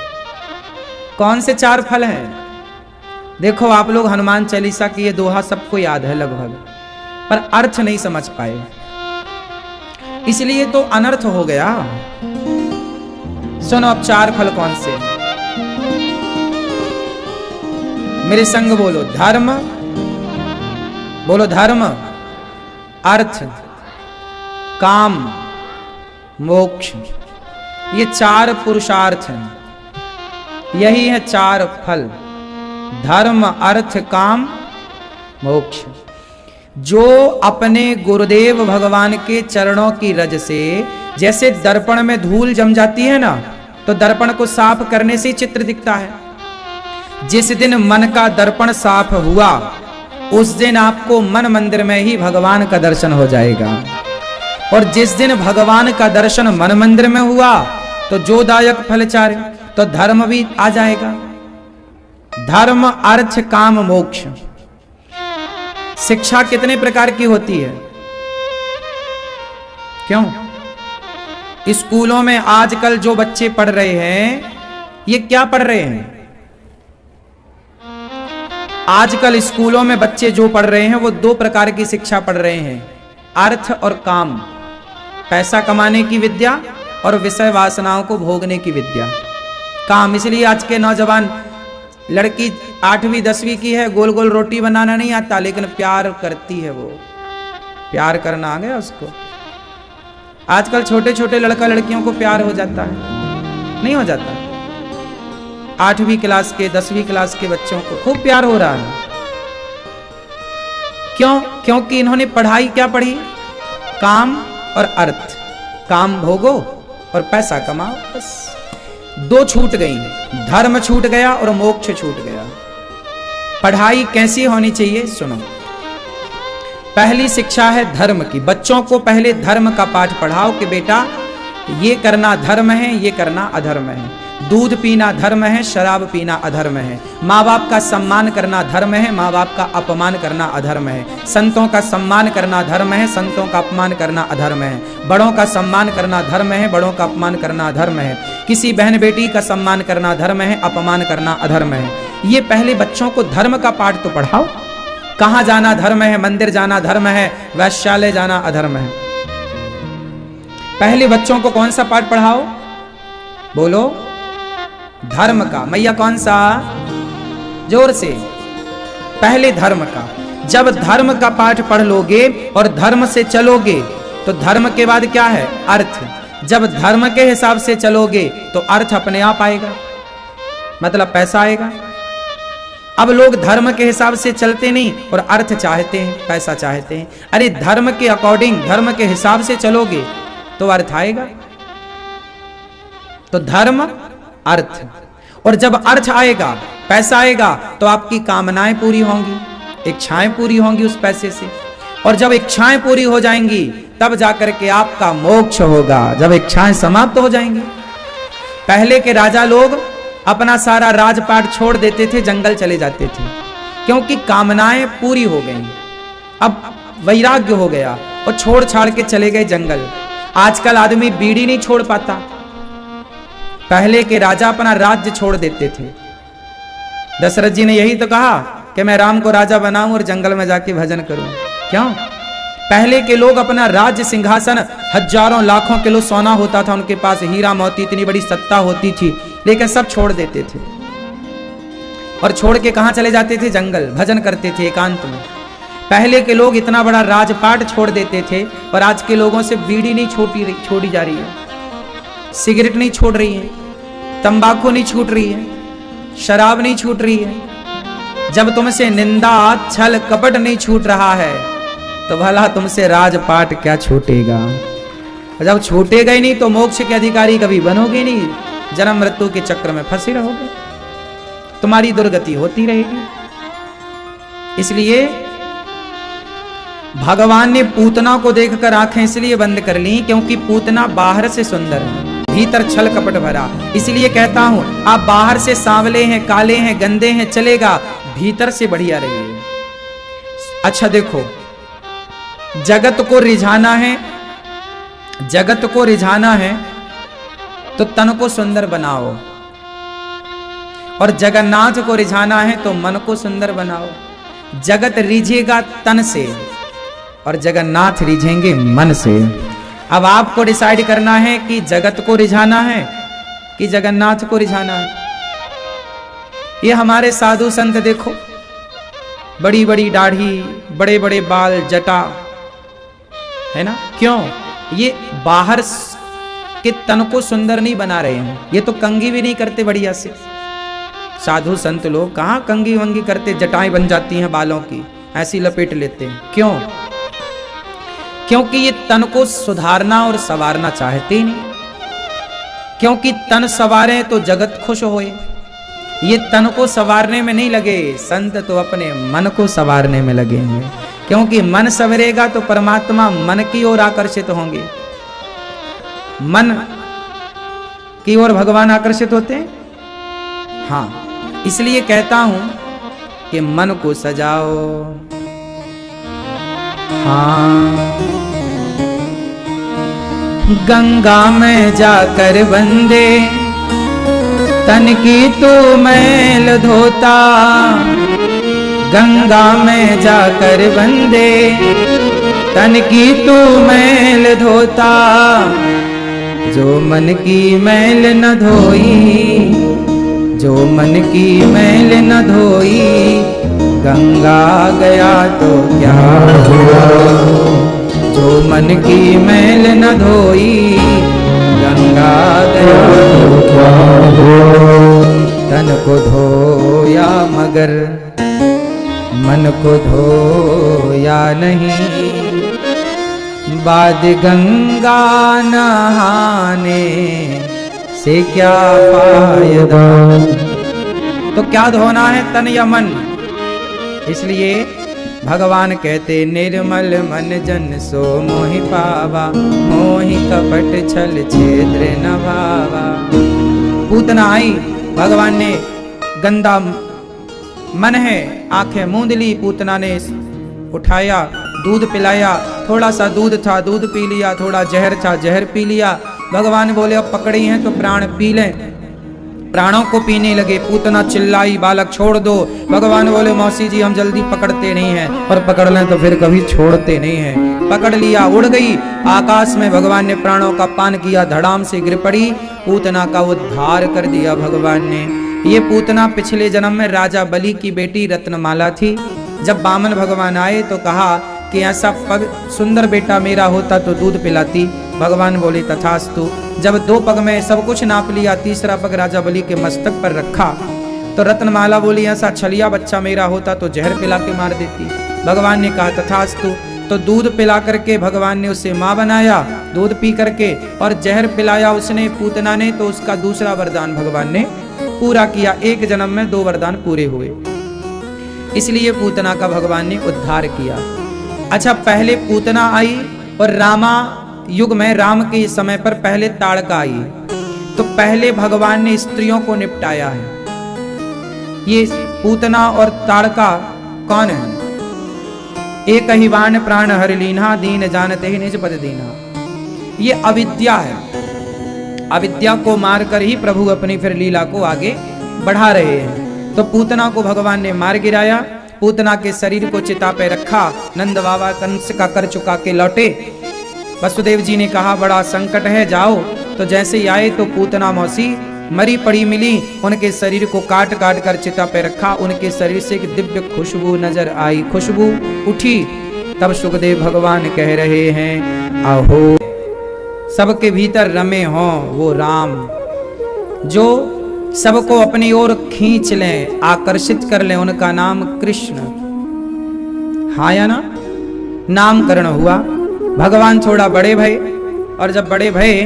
कौन से चार फल हैं? देखो आप लोग हनुमान चालीसा की ये दोहा सबको याद है लगभग, पर अर्थ नहीं समझ पाए, इसलिए तो अनर्थ हो गया। सुनो अब चार फल कौन से? मेरे संग बोलो धर्म, बोलो धर्म, अर्थ, काम, मोक्ष। ये चार पुरुषार्थ हैं, यही है चार फल, धर्म अर्थ काम मोक्ष। जो अपने गुरुदेव भगवान के चरणों की रज से, जैसे दर्पण में धूल जम जाती है ना, तो दर्पण को साफ करने से ही चित्र दिखता है। जिस दिन मन का दर्पण साफ हुआ, उस दिन आपको मन मंदिर में ही भगवान का दर्शन हो जाएगा। और जिस दिन भगवान का दर्शन मन मंदिर में हुआ, तो जोदायक फल चार, तो धर्म भी आ जाएगा। धर्म अर्थ काम मोक्ष। शिक्षा कितने प्रकार की होती है? क्यों? स्कूलों में आजकल जो बच्चे पढ़ रहे हैं, ये क्या पढ़ रहे हैं? आजकल स्कूलों में बच्चे जो पढ़ रहे हैं वो दो प्रकार की शिक्षा पढ़ रहे हैं, अर्थ और काम। पैसा कमाने की विद्या और विषय वासनाओं को भोगने की विद्या, काम। इसलिए आज के नौजवान, लड़की 8वीं 10वीं की है, गोल गोल रोटी बनाना नहीं आता, लेकिन प्यार करती है, वो प्यार करना आ गया उसको। आजकल छोटे छोटे लड़का लड़कियों को प्यार हो जाता है, नहीं हो जाता? 8वीं क्लास के 10वीं क्लास के बच्चों को खूब प्यार हो रहा है। क्यों? क्योंकि इन्होंने पढ़ाई क्या पढ़ी? काम और अर्थ। काम भोगो और पैसा कमाओ, बस। दो छूट गई, धर्म छूट गया और मोक्ष छूट गया। पढ़ाई कैसी होनी चाहिए? सुनो, पहली शिक्षा है धर्म की। बच्चों को पहले धर्म का पाठ पढ़ाओ कि बेटा ये करना धर्म है, ये करना अधर्म है। दूध पीना धर्म है, शराब पीना अधर्म है। माँ बाप का सम्मान करना धर्म है, माँ बाप का अपमान करना अधर्म है। संतों का सम्मान करना धर्म है, संतों का अपमान करना अधर्म है। बड़ों का सम्मान करना धर्म है, बड़ों का अपमान करना अधर्म है। किसी बहन बेटी का सम्मान करना धर्म है, अपमान करना अधर्म है। ये पहले बच्चों को धर्म का पाठ तो पढ़ाओ। कहाँ जाना धर्म है? मंदिर जाना धर्म है, वैश्यालय जाना अधर्म है। पहले बच्चों को कौन सा पाठ पढ़ाओ? बोलो, धर्म का। मैया कौन सा? जोर से। पहले धर्म का। जब धर्म का पाठ पढ़ लोगे और धर्म से चलोगे, तो धर्म के बाद क्या है? अर्थ। जब धर्म के हिसाब से चलोगे तो अर्थ अपने आप आएगा, मतलब पैसा आएगा। अब लोग धर्म के हिसाब से चलते नहीं और अर्थ चाहते हैं, पैसा चाहते हैं। अरे धर्म के अकॉर्डिंग, धर्म के हिसाब से चलोगे तो अर्थ आएगा। तो धर्म अर्थ, और जब अर्थ आएगा, पैसा आएगा, तो आपकी कामनाएं पूरी होंगी, इच्छाएं पूरी होंगी उस पैसे से। और जब इच्छाएं पूरी हो जाएंगी, तब जाकर के आपका मोक्ष होगा, जब इच्छाएं समाप्त हो जाएंगी। पहले के राजा लोग अपना सारा राजपाट छोड़ देते थे, जंगल चले जाते थे, क्योंकि कामनाएं पूरी हो गई। अब वैराग्य हो गया और छोड़ छाड़ के चले गए जंगल। आजकल आदमी बीड़ी नहीं छोड़ पाता, पहले के राजा अपना राज्य छोड़ देते थे। दशरथ जी ने यही तो कहा कि मैं राम को राजा बनाऊं और जंगल में जाके भजन करूं। क्यों? पहले के लोग अपना राज्य सिंहासन, हजारों लाखों किलो सोना होता था उनके पास, हीरा मोती, इतनी बड़ी सत्ता होती थी, लेकिन सब छोड़ देते थे। और छोड़ के कहां चले जाते थे? जंगल, भजन करते थे एकांत में। पहले के लोग इतना बड़ा राजपाट छोड़ देते थे, पर आज के लोगों से बीड़ी नहीं छोड़ी जा रही है, सिगरेट नहीं छोड़ रही है, तंबाकू नहीं छूट रही है, शराब नहीं छूट रही है। जब तुमसे निंदा, छल, कपट नहीं छूट रहा है, तो भला तुमसे राजपाट क्या छूटेगा? जब छूटेगा ही नहीं तो मोक्ष के अधिकारी कभी बनोगे नहीं, जन्म मृत्यु के चक्र में फंसे रहोगे, तुम्हारी दुर्गति होती रहेगी। इसलिए भगवान ने पूतना को देखकर आंखें इसलिए बंद कर ली क्योंकि पूतना बाहर से सुंदर है, भीतर छल कपट भरा। इसलिए कहता हूं, आप बाहर से सांवले हैं, काले हैं, गंदे हैं, चलेगा, भीतर से बढ़िया रहिए। अच्छा देखो, जगत को रिझाना है, जगत को रिझाना है तो तन को सुंदर बनाओ, और जगन्नाथ को रिझाना है तो मन को सुंदर बनाओ। जगत रिझेगा तन से और जगन्नाथ रिझेंगे मन से। अब आपको डिसाइड करना है कि जगत को रिझाना है कि जगन्नाथ को रिझाना है। ये हमारे साधु संत देखो, बड़ी बड़ी दाढ़ी, बड़े बड़े बाल, जटा, है ना? क्यों? ये बाहर के तन को सुंदर नहीं बना रहे हैं, ये तो कंघी भी नहीं करते बढ़िया से। साधु संत लोग कहाँ कंघी वंगी करते, जटाएं बन जाती हैं बालों की, ऐसी लपेट लेते हैं। क्यों? क्योंकि ये तन को सुधारना और संवारना चाहते ही नहीं। क्योंकि तन संवारे तो जगत खुश होए, ये तन को संवारने में नहीं लगे, संत तो अपने मन को संवारने में लगे हैं। क्योंकि मन संवरेगा तो परमात्मा मन की ओर आकर्षित होंगे, मन की ओर भगवान आकर्षित होते हैं। हाँ, इसलिए कहता हूं कि मन को सजाओ। हाँ, गंगा में जाकर बंदे तन की तू मैल धोता, गंगा में जाकर बंदे तन की तू मैल धोता, जो मन की मैल न धोई, जो मन की मैल न धोई, गंगा गया तो क्या हुआ, जो मन की मैल न धोई, गंगा गया तो क्या हुआ। तन को धोया मगर मन को धोया नहीं, बाद गंगा नहाने से क्या फायदा। तो क्या धोना है, तन या मन? इसलिए भगवान कहते, निर्मल मन जन सो मोहि पावा, मोहि कपट छल छेद्र न भावा। पूतना आई, भगवान ने गंदा मन है, आंखें मूंद ली, पूतना ने उठाया, दूध पिलाया, थोड़ा सा दूध था, दूध पी लिया, थोड़ा जहर था, जहर पी लिया। भगवान बोले अब पकड़ी हैं तो प्राण पी लें, प्राणों को पीने लगे। पूतना चिल्लाई, बालक छोड़ दो। भगवान बोले मौसी जी हम जल्दी पकड़ते नहीं हैं, और पकड़ लें तो फिर कभी छोड़ते नहीं हैं। पकड़ लिया, उड़ गई आकाश में, भगवान ने प्राणों का पान किया, धड़ाम से गिर पड़ी, पूतना का उद्धार कर दिया भगवान ने। ये पूतना पिछले जन्म में राजा बलि की बेटी रत्नमाला थी। जब बामन भगवान आए तो कहा कि ऐसा सुंदर बेटा मेरा होता तो दूध पिलाती। भगवान बोले तथास्तु। जब 2 पग में सब कुछ नाप लिया, तीसरा पग राजा बलि के मस्तक पर रखा तो रत्नमाला बोली ऐसा छलिया बच्चा मेरा होता तो जहर पिला के मार देती। भगवान ने कहा तथास्तु। तो दूध पिला करके भगवान ने उसे माँ बनाया, दूध पी करके, और जहर पिलाया उसने पूतना ने, तो उसका दूसरा वरदान भगवान ने पूरा किया। 1 जन्म में 2 वरदान पूरे हुए, इसलिए पूतना का भगवान ने उद्धार किया। अच्छा, पहले पूतना आई और रामा युग में राम के समय पर पहले ताड़का आई। तो पहले भगवान ने स्त्रियों को निपटाया है। ये पूतना और ताड़का कौन है? एक ही बाण प्राण हर लीना, दीन जानते ही निज पद दीना। ये अविद्या है। अविद्या को मारकर ही प्रभु अपनी फिर लीला को आगे बढ़ा रहे हैं। तो पूतना को भगवान ने मार गिराया, पूतना के शरीर को चिता पे रखा। नंद बाबा कंस का कर चुका के लौटे। वसुदेव जी ने कहा बड़ा संकट है, जाओ। तो जैसे ही आए तो पूतना मौसी मरी पड़ी मिली, उनके शरीर को काट काट कर चिता पे रखा। उनके शरीर से एक दिव्य खुशबू नजर आई, खुशबू उठी। तब सुखदेव भगवान कह रहे हैं, अहो सबके भीतर रमे हो वो राम, जो सबको अपनी ओर खींच लें, आकर्षित कर लें, उनका नाम कृष्ण। हाँ या ना? नामकरण हुआ। भगवान थोड़ा बड़े भय, और जब बड़े भये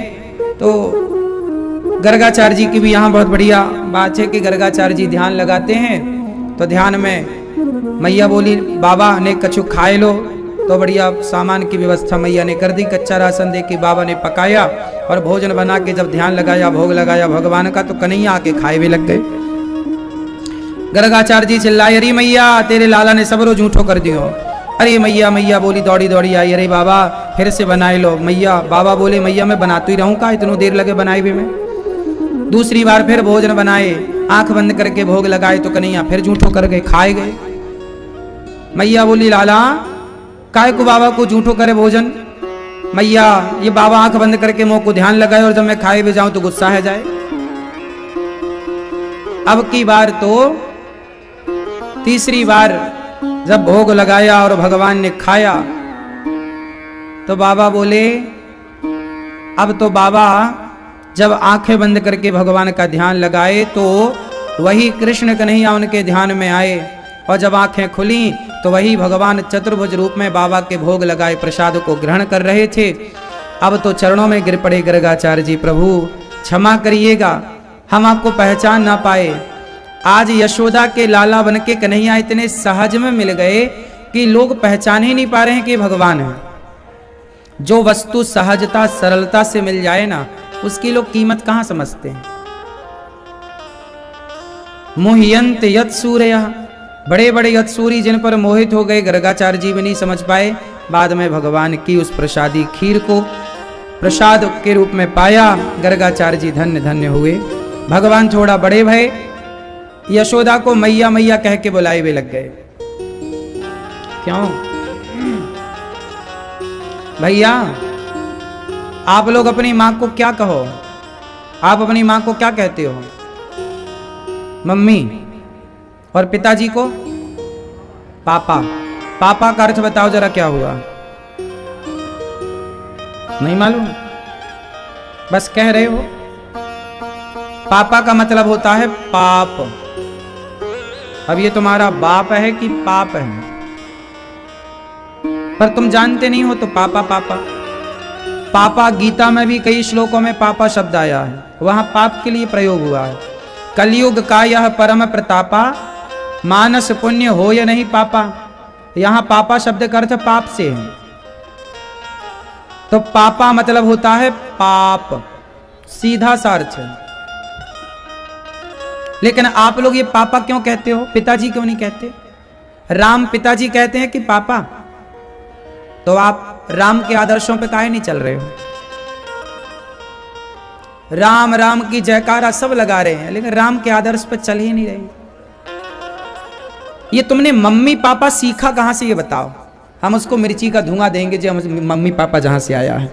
तो गर्गाचार्य जी की भी यहाँ बहुत बढ़िया बात है कि गर्गाचार्य जी ध्यान लगाते हैं तो ध्यान में मैया बोली बाबा ने कछु खाए लो, तो बढ़िया सामान की व्यवस्था मैया ने कर दी। कच्चा राशन दे के बाबा ने पकाया और भोजन बना के जब ध्यान लगाया, भोग लगाया भगवान का, तो कन्हैया आके खाए भी लग गए। गर्गाचार्य जी चिल्लाए, अरे मैया तेरे लाला ने सबरो झूठो कर दियो। अरे मैया मैया बोली दौड़ी दौड़ी आई, अरे बाबा फिर से बनाए लो। मैया बाबा बोले मैया मैं बनाती ही रहूं का, इतनी देर लगे बनाए भी में। दूसरी बार फिर भोजन बनाए, आंख बंद करके भोग लगाए तो कन्हैया फिर झूठो कर गए, खाए गए। मैया बोली लाला काय को बाबा को झूठो करे भोजन। मैया ये बाबा आंख बंद करके मुंह को ध्यान लगाए और जब मैं खाए भी जाऊं तो गुस्सा है जाए। अब की बार तो तीसरी बार जब भोग लगाया और भगवान ने खाया तो बाबा बोले, अब तो बाबा जब आंखें बंद करके भगवान का ध्यान लगाए तो वही कृष्ण कन्हैया उनके ध्यान में आए, और जब आंखें खुली तो वही भगवान चतुर्भुज रूप में बाबा के भोग लगाए प्रसाद को ग्रहण कर रहे थे। अब तो चरणों में गिर पड़े गर्गाचार्य जी, प्रभु क्षमा करिएगा, हम आपको पहचान ना पाए। आज यशोदा के लाला बन के कन्हैया इतने सहज में मिल गए कि लोग पहचान ही नहीं पा रहे हैं कि भगवान है। जो वस्तु सहजता सरलता से मिल जाए ना, उसकी लोग कीमत कहां समझते हैं। मोहियंत यत सूर्य, बड़े बड़े यत्सूरी जिन पर मोहित हो गए, गर्गाचार्य जी भी नहीं समझ पाए। बाद में भगवान की उस प्रसादी खीर को प्रसाद के रूप में पाया, गर्गाचार्य जी धन्य धन्य हुए। भगवान थोड़ा बड़े भये, यशोदा को मैया मैया कह के बुलाए हुए लग गए। क्यों भैया, आप लोग अपनी मां को क्या कहो, आप अपनी मां को क्या कहते हो? मम्मी। और पिताजी को पापा। पापा का अर्थ बताओ जरा क्या हुआ? नहीं मालूम, बस कह रहे हो। पापा का मतलब होता है पाप। अब ये तुम्हारा बाप है कि पाप है, पर तुम जानते नहीं हो तो पापा पापा पापा। गीता में भी कई श्लोकों में पापा शब्द आया है, वहां पाप के लिए प्रयोग हुआ है। कलयुग का यह परम प्रतापा, मानस पुण्य हो या नहीं पापा। यहां पापा शब्द का अर्थ पाप से है, तो पापा मतलब होता है पाप, सीधा सा अर्थ है। लेकिन आप लोग ये पापा क्यों कहते हो, पिताजी क्यों नहीं कहते? राम पिताजी कहते हैं कि पापा, तो आप राम के आदर्शों पे काहे नहीं चल रहे हो? राम राम की जयकारा सब लगा रहे हैं, लेकिन राम के आदर्श पे चल ही नहीं रहे। ये तुमने मम्मी पापा सीखा कहां से, ये बताओ। हम उसको मिर्ची का धुआं देंगे जो मम्मी पापा जहां से आया है।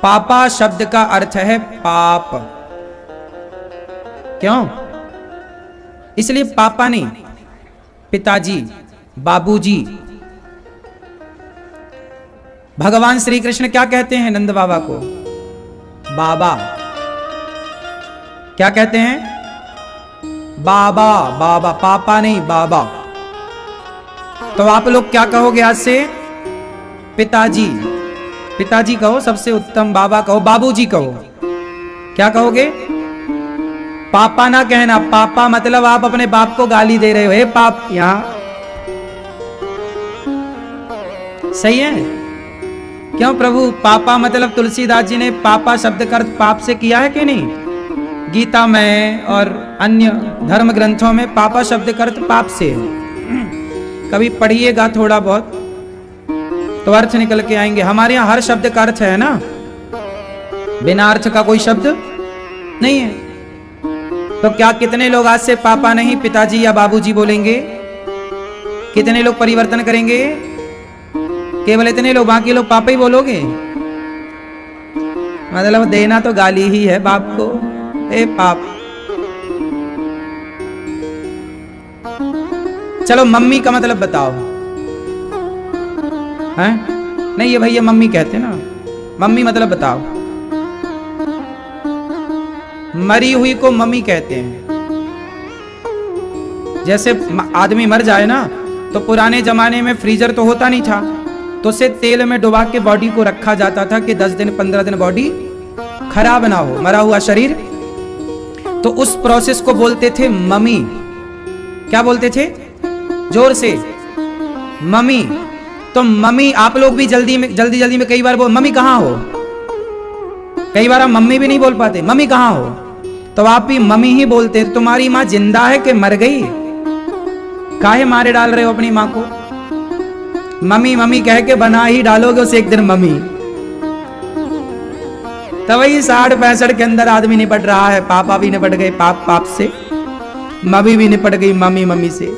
पापा शब्द का अर्थ है पाप। क्यों? इसलिए पापा नहीं, पिताजी, बाबूजी। भगवान श्री कृष्ण क्या कहते हैं नंद बाबा को? बाबा। क्या कहते हैं? बाबा। बाबा, पापा नहीं, बाबा। तो आप लोग क्या कहोगे आज से? पिताजी। पिताजी कहो सबसे उत्तम, बाबा कहो, बाबूजी कहो। क्या कहोगे? पापा ना कहना। पापा मतलब आप अपने बाप को गाली दे रहे हो, हे पाप। यहां सही है? क्यों प्रभु? पापा मतलब तुलसीदास जी ने पापा शब्द का अर्थ पाप से किया है कि नहीं? गीता में और अन्य धर्म ग्रंथों में पापा शब्द का अर्थ पाप से है। कभी पढ़िएगा थोड़ा बहुत तो अर्थ निकल के आएंगे। हमारे यहाँ हर शब्द का अर्थ है ना, बिना अर्थ का कोई शब्द नहीं है। तो क्या कितने लोग आज से पापा नहीं पिताजी या बाबूजी बोलेंगे? कितने लोग परिवर्तन करेंगे? केवल इतने लोग, बाकी लोग पापा ही बोलोगे। मतलब देना तो गाली ही है बाप को, ए पाप। चलो मम्मी का मतलब बताओ। हैं? नहीं ये भैया मम्मी कहते ना, मम्मी मतलब बताओ। मरी हुई को मम्मी कहते हैं। जैसे आदमी मर जाए ना तो पुराने जमाने में फ्रीजर तो होता नहीं था, तो उसे तेल में डुबा के बॉडी को रखा जाता था कि 10 दिन 15 दिन बॉडी खराब ना हो, मरा हुआ शरीर। तो उस प्रोसेस को बोलते थे मम्मी। क्या बोलते थे? जोर से, मम्मी। तो मम्मी, आप लोग भी जल्दी में कई बार बोल, मम्मी कहाँ हो? कई बार हम मम्मी भी नहीं बोल पाते, मम्मी कहाँ हो? तो आप भी मम्मी ही बोलते। तुम्हारी माँ जिंदा है कि मर गई? काहे मारे डाल रहे हो अपनी माँ को? मम्मी मम्मी कह के बना ही डालोगे उसे एक दिन मम्मी। तो वही 60-65 के अंदर आदमी निपट रहा है। पापा भी निपट गए पाप से, मम्मी भी निपट गई मम्मी से।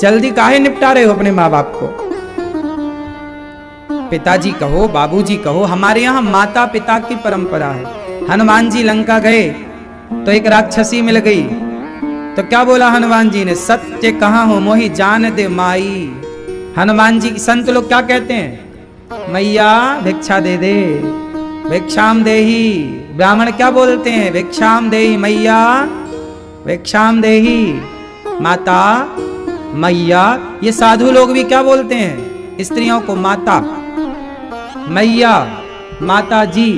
जल्दी काहे निपटा रहे हो अपने माँ बाप को? पिताजी कहो, बाबूजी कहो। हमारे यहाँ माता पिता की परंपरा है। हनुमान जी लंका गए तो एक राक्षसी मिल गई, तो क्या बोला हनुमान जी ने? सत्य कहाँ हो मोहि जान दे माई। हनुमान जी, संत लोग क्या कहते हैं? मैया भिक्षा दे दे, भिक्षाम देही। ब्राह्मण क्या बोलते हैं? भिक्षाम देही मैया, भिक्षाम देही माता, मैया। ये साधु लोग भी क्या बोलते हैं? स्त्रियों को माता, मैया, माता जी।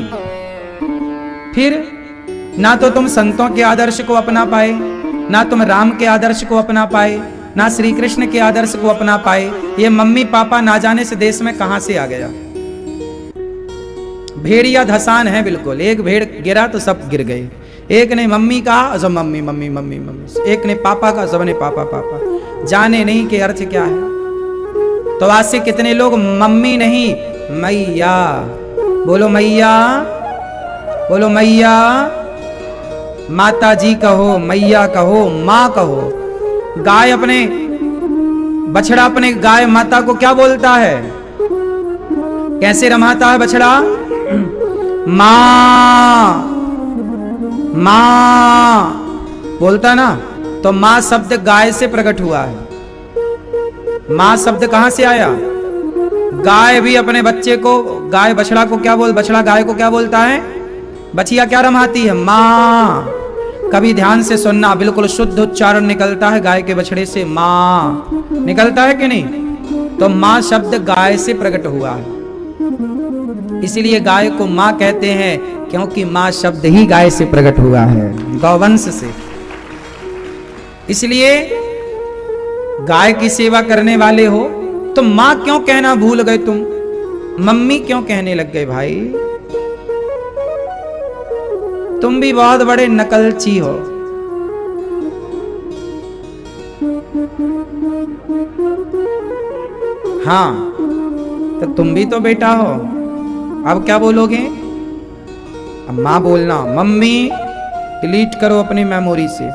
फिर ना तो तुम संतों के आदर्श को अपना पाए, ना तुम राम के आदर्श को अपना पाए, ना श्री कृष्ण के आदर्श को अपना पाए। ये मम्मी पापा ना जाने से देश में कहां से आ गया। भेड़िया धसान है बिल्कुल। एक भेड़ गिरा तो सब गिर गए। एक ने मम्मी कहा, सब मम्मी मम्मी मम्मी मम्मी। एक ने पापा कहा, सब ने पापा पापा। जाने नहीं कि अर्थ क्या है। तो आज से कितने लोग मम्मी नहीं मैया। बोलो मैया, बोलो मैया। माता जी कहो, मैया कहो, माँ कहो। गाय अपने बछड़ा अपने गाय माता को क्या बोलता है? कैसे रमाता है बछड़ा? माँ माँ बोलता ना। तो माँ शब्द गाय से प्रकट हुआ है। माँ शब्द कहां से आया? गाय भी अपने बच्चे को, गाय बछड़ा को क्या बछड़ा गाय को क्या बोलता है? बछिया क्या रमाती है? माँ। कभी ध्यान से सुनना, बिल्कुल शुद्ध उच्चारण निकलता है गाय के बछड़े से, माँ निकलता है कि नहीं? तो माँ शब्द गाय से प्रकट हुआ है। इसीलिए गाय को माँ कहते हैं, क्योंकि माँ शब्द ही गाय से प्रकट हुआ है, गौवंश से। इसलिए गाय की सेवा करने वाले हो तो माँ क्यों कहना भूल गए तुम? मम्मी क्यों कहने लग गए भाई? तुम भी बहुत बड़े नकलची हो। हाँ, तो तुम भी तो बेटा हो। अब क्या बोलोगे? अब माँ बोलना। मम्मी डिलीट करो अपनी मेमोरी से,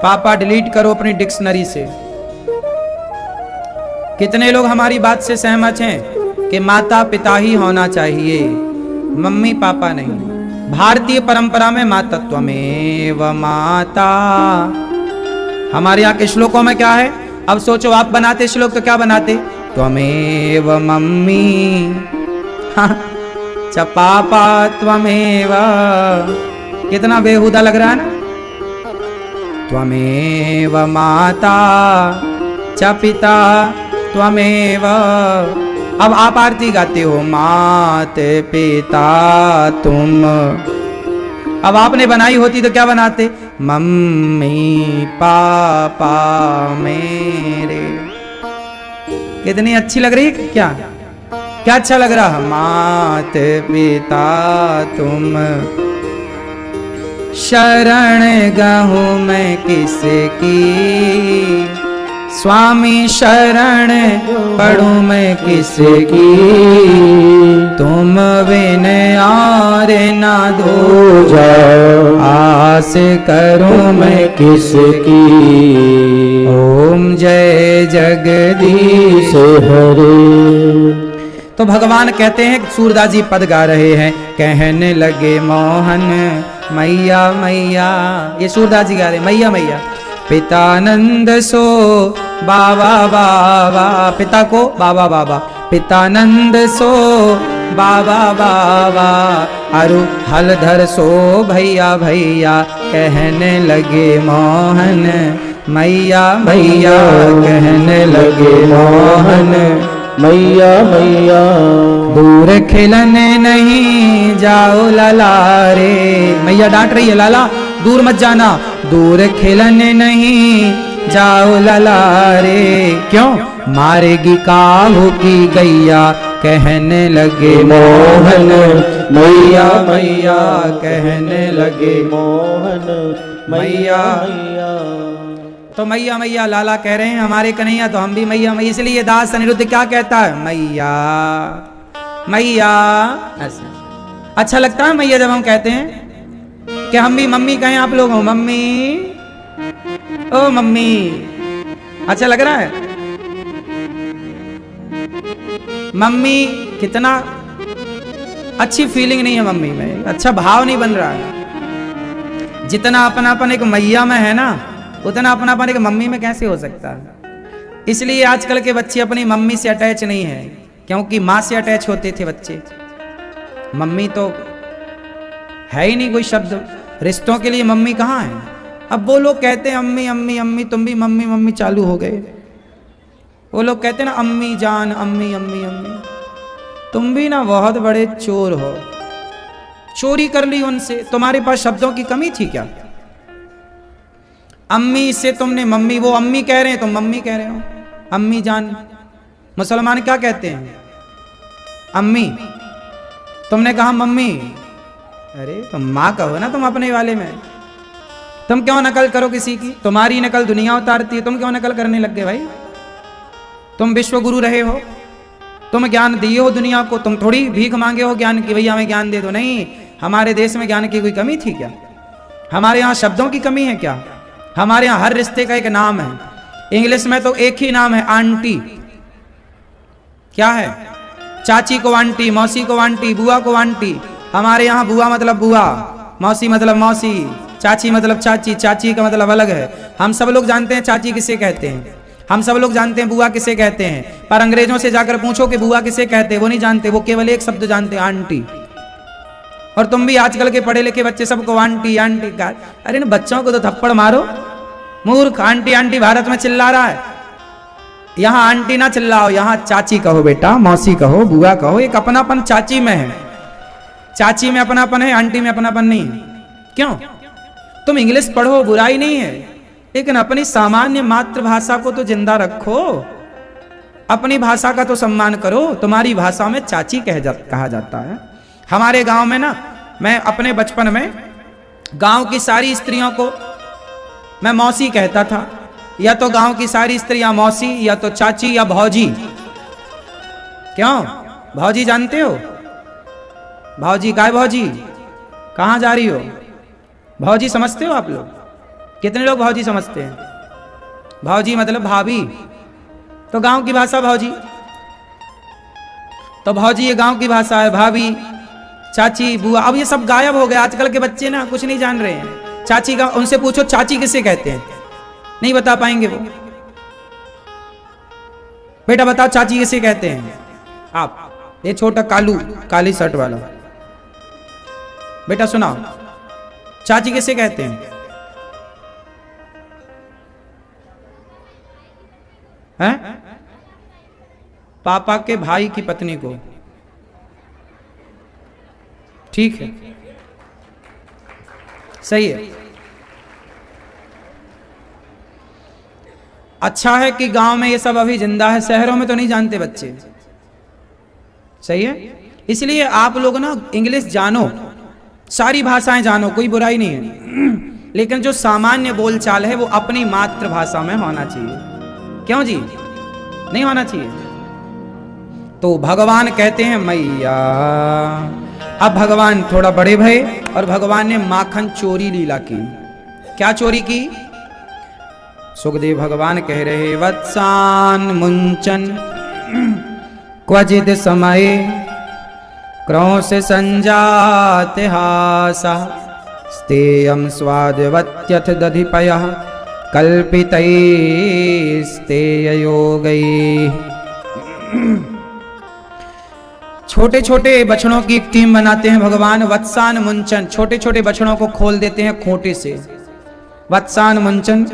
पापा डिलीट करो अपनी डिक्शनरी से। कितने लोग हमारी बात से सहमत हैं कि माता पिता ही होना चाहिए, मम्मी पापा नहीं? भारतीय परंपरा में मातत्वमेव माता। हमारे यहाँ के श्लोकों में क्या है? अब सोचो, आप बनाते श्लोक तो क्या बनाते? त्वमेव मम्मी च पापा त्वमेव। कितना बेहुदा लग रहा है ना? त्वमेव माता च पिता त्वमेव। अब आप आरती गाते हो, मात पिता तुम। अब आपने बनाई होती तो क्या बनाते? मम्मी पापा मेरे। कितनी अच्छी लग रही है क्या? क्या अच्छा लग रहा? मात पिता तुम। शरण गहूं मैं किसकी, स्वामी शरण पढ़ूं मैं किसकी। तुम बिन और ना दो जाओ, आस करूं मैं किसकी। ओम जय जगदीश हरे। तो भगवान कहते हैं, सूरदास जी पद गा रहे हैं, कहने लगे मोहन मैया मैया। ये सूरदास जी गा रहे मैया मैया। पितानंद सो बाबा बाबा। पिता को बाबा बाबा। पितानंद सो बाबा बाबा। अरु हलधर सो भैया भैया। कहने लगे मोहन मैया मैया कहने लगे मोहन, मैया मैया दूर खिलने नहीं जाओ लाला रे। मैया डांट रही है, लाला दूर मत जाना, दूर खिलने नहीं जाओ लाला रे। क्यों? मारेगी काहू की गैया कहने लगे मोहन, मैया मैया कहने लगे मोहन, मैया मैया। तो मैया मैया लाला कह रहे हैं हमारे कन्हैया, तो हम भी मैया मैया। इसलिए दास अनिरुद्ध क्या कहता है? मैया मैया। अच्छा लगता है मैया जब हम कहते हैं कि हम भी मम्मी कहें आप लोग हो, मम्मी ओ मम्मी। अच्छा लग रहा है? मम्मी कितना अच्छी फीलिंग नहीं है मम्मी में, अच्छा भाव नहीं बन रहा है। जितना अपनापन एक मैया में है ना, उतना अपनापन एक मम्मी में कैसे हो सकता है? इसलिए आजकल के बच्चे अपनी मम्मी से अटैच नहीं है, क्योंकि माँ से अटैच होते थे बच्चे। मम्मी तो है ही नहीं कोई शब्द, रिश्तों के लिए मम्मी कहाँ है? अब वो लोग कहते हैं अम्मी अम्मी अम्मी, तुम भी मम्मी मम्मी चालू हो गए। वो लोग कहते हैं ना अम्मी जान, अम्मी अम्मी अम्मी। तुम भी ना बहुत बड़े चोर हो, चोरी कर ली उनसे। तुम्हारे पास शब्दों की कमी थी क्या? अम्मी से तुमने मम्मी, वो अम्मी कह रहे हैं तुम मम्मी कह रहे हो। अम्मी जान, मुसलमान क्या कहते हैं? अम्मी। तुमने कहा मम्मी। अरे तुम माँ कहो ना तुम अपने वाले में। तुम क्यों नकल करो किसी की? तुम्हारी नकल दुनिया उतारती है, तुम क्यों नकल करने लग गए भाई? तुम विश्व गुरु रहे हो, तुम ज्ञान दिए हो दुनिया को, तुम थोड़ी भीख मांगे हो ज्ञान की, भैया हमें ज्ञान दे दो। नहीं, हमारे देश में ज्ञान की कोई कमी थी क्या? हमारे यहाँ शब्दों की कमी है क्या? हमारे यहाँ हर रिश्ते का एक नाम है। इंग्लिश में तो एक ही नाम है, आंटी। क्या है? चाची को आंटी, मौसी को आंटी, बुआ को आंटी। हमारे यहाँ बुआ मतलब बुआ, मौसी मतलब मौसी, चाची मतलब चाची। चाची का मतलब अलग है। हम सब लोग जानते हैं चाची किसे कहते हैं, हम सब लोग जानते हैं बुआ किसे कहते हैं, पर अंग्रेजों से जाकर पूछो कि बुआ किसे कहते हैं, वो नहीं जानते। वो केवल एक शब्द जानते हैं, आंटी। और तुम भी आजकल के पढ़े लिखे बच्चे सबको आंटी आंटी का। अरे न बच्चों को तो थप्पड़ मारो, मूर्ख। आंटी आंटी भारत में चिल्ला रहा है, यहाँ आंटी ना चिल्लाओ, यहाँ चाची कहो बेटा, मौसी कहो, बुआ कहो। एक अपनापन चाची में है, चाची में अपनापन है, आंटी में अपनापन नहीं है। क्यों? तुम इंग्लिश पढ़ो, बुराई नहीं है, लेकिन अपनी सामान्य मातृभाषा को तो जिंदा रखो, अपनी भाषा का तो सम्मान करो। तुम्हारी भाषा में चाची कहा जाता है। हमारे गांव में ना, मैं अपने बचपन में गांव की सारी स्त्रियों को मैं मौसी कहता था। या तो गांव की सारी स्त्रियां मौसी, या तो चाची, या भौजी। क्यों? भौजी जानते हो? भौजी काय भौजी, कहां जा रही हो? भौजी समझते हो आप लोग? कितने लोग भौजी समझते हैं? भौजी मतलब भाभी, तो गांव की भाषा भौजी। तो भौजी ये गांव की भाषा है, भाभी, चाची, बुआ। अब ये सब गायब हो गए, आजकल के बच्चे ना कुछ नहीं जान रहे हैं। चाची का उनसे पूछो चाची किसे कहते हैं, नहीं बता पाएंगे वो। बेटा बताओ चाची किसे कहते हैं आप? ये छोटा कालू, काली शर्ट वाला बेटा सुनाओ, चाची किसे कहते हैं? हैं? पापा के भाई की पत्नी को। ठीक है, सही है। अच्छा है कि गांव में ये सब अभी जिंदा है, शहरों में तो नहीं जानते बच्चे। सही है, इसलिए आप लोग ना इंग्लिश जानो, सारी भाषाएं जानो, कोई बुराई नहीं है, लेकिन जो सामान्य बोलचाल है वो अपनी मातृभाषा में होना चाहिए। क्यों जी? नहीं होना चाहिए। तो भगवान कहते हैं मैया। अब भगवान थोड़ा बड़े भये और भगवान ने माखन चोरी लीला की। क्या चोरी की? सुखदेव भगवान कह रहे, वत्सान मुंचन क्वचित समय क्रौश संजात हासा स्तेयम स्वादवत्यथ दधिपयः कल्पितैस्तेययोगैः। छोटे छोटे बछड़ों की एक टीम बनाते हैं भगवान। वत्सान मुंचन, छोटे छोटे बछड़ों को खोल देते हैं खोटे से। वत्सान मुंचन,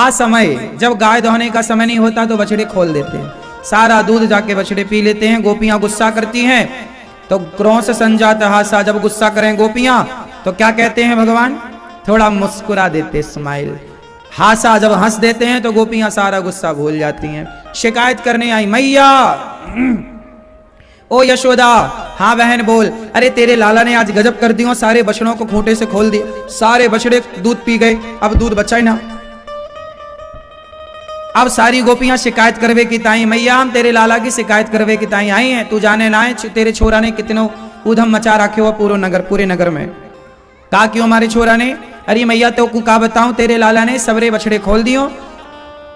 असमय जब गाय दोहने का समय नहीं होता तो बछड़े खोल देते हैं, सारा दूध जाके बछड़े पी लेते हैं। गोपियां गुस्सा करती हैं तो क्रोध संजात हासा, जब गुस्सा करें गोपियां तो क्या कहते हैं भगवान, थोड़ा मुस्कुरा देते, स्माइल, हासा जब हंस देते हैं तो गोपियां सारा गुस्सा भूल जाती हैं। शिकायत करने आई, मैया ओ यशोदा, हाँ बहन बोल। अरे तेरे लाला ने आज गजब कर दियो, सारे बछड़ों को खूंटे से खोल दिए, सारे बछड़े दूध पी गए, अब दूध बचा ही ना। अब सारी गोपियां शिकायत करवे की ताई, मैया हम तेरे लाला की शिकायत करवे की ताई आई हैं, तू जाने ना है तेरे छोरा ने कितनो उधम मचा रखे हो पूरे नगर में। कहा क्यों हमारे छोरा ने, अरे मैया तो का बताऊं, तेरे लाला ने सबरे बछड़े खोल दियो,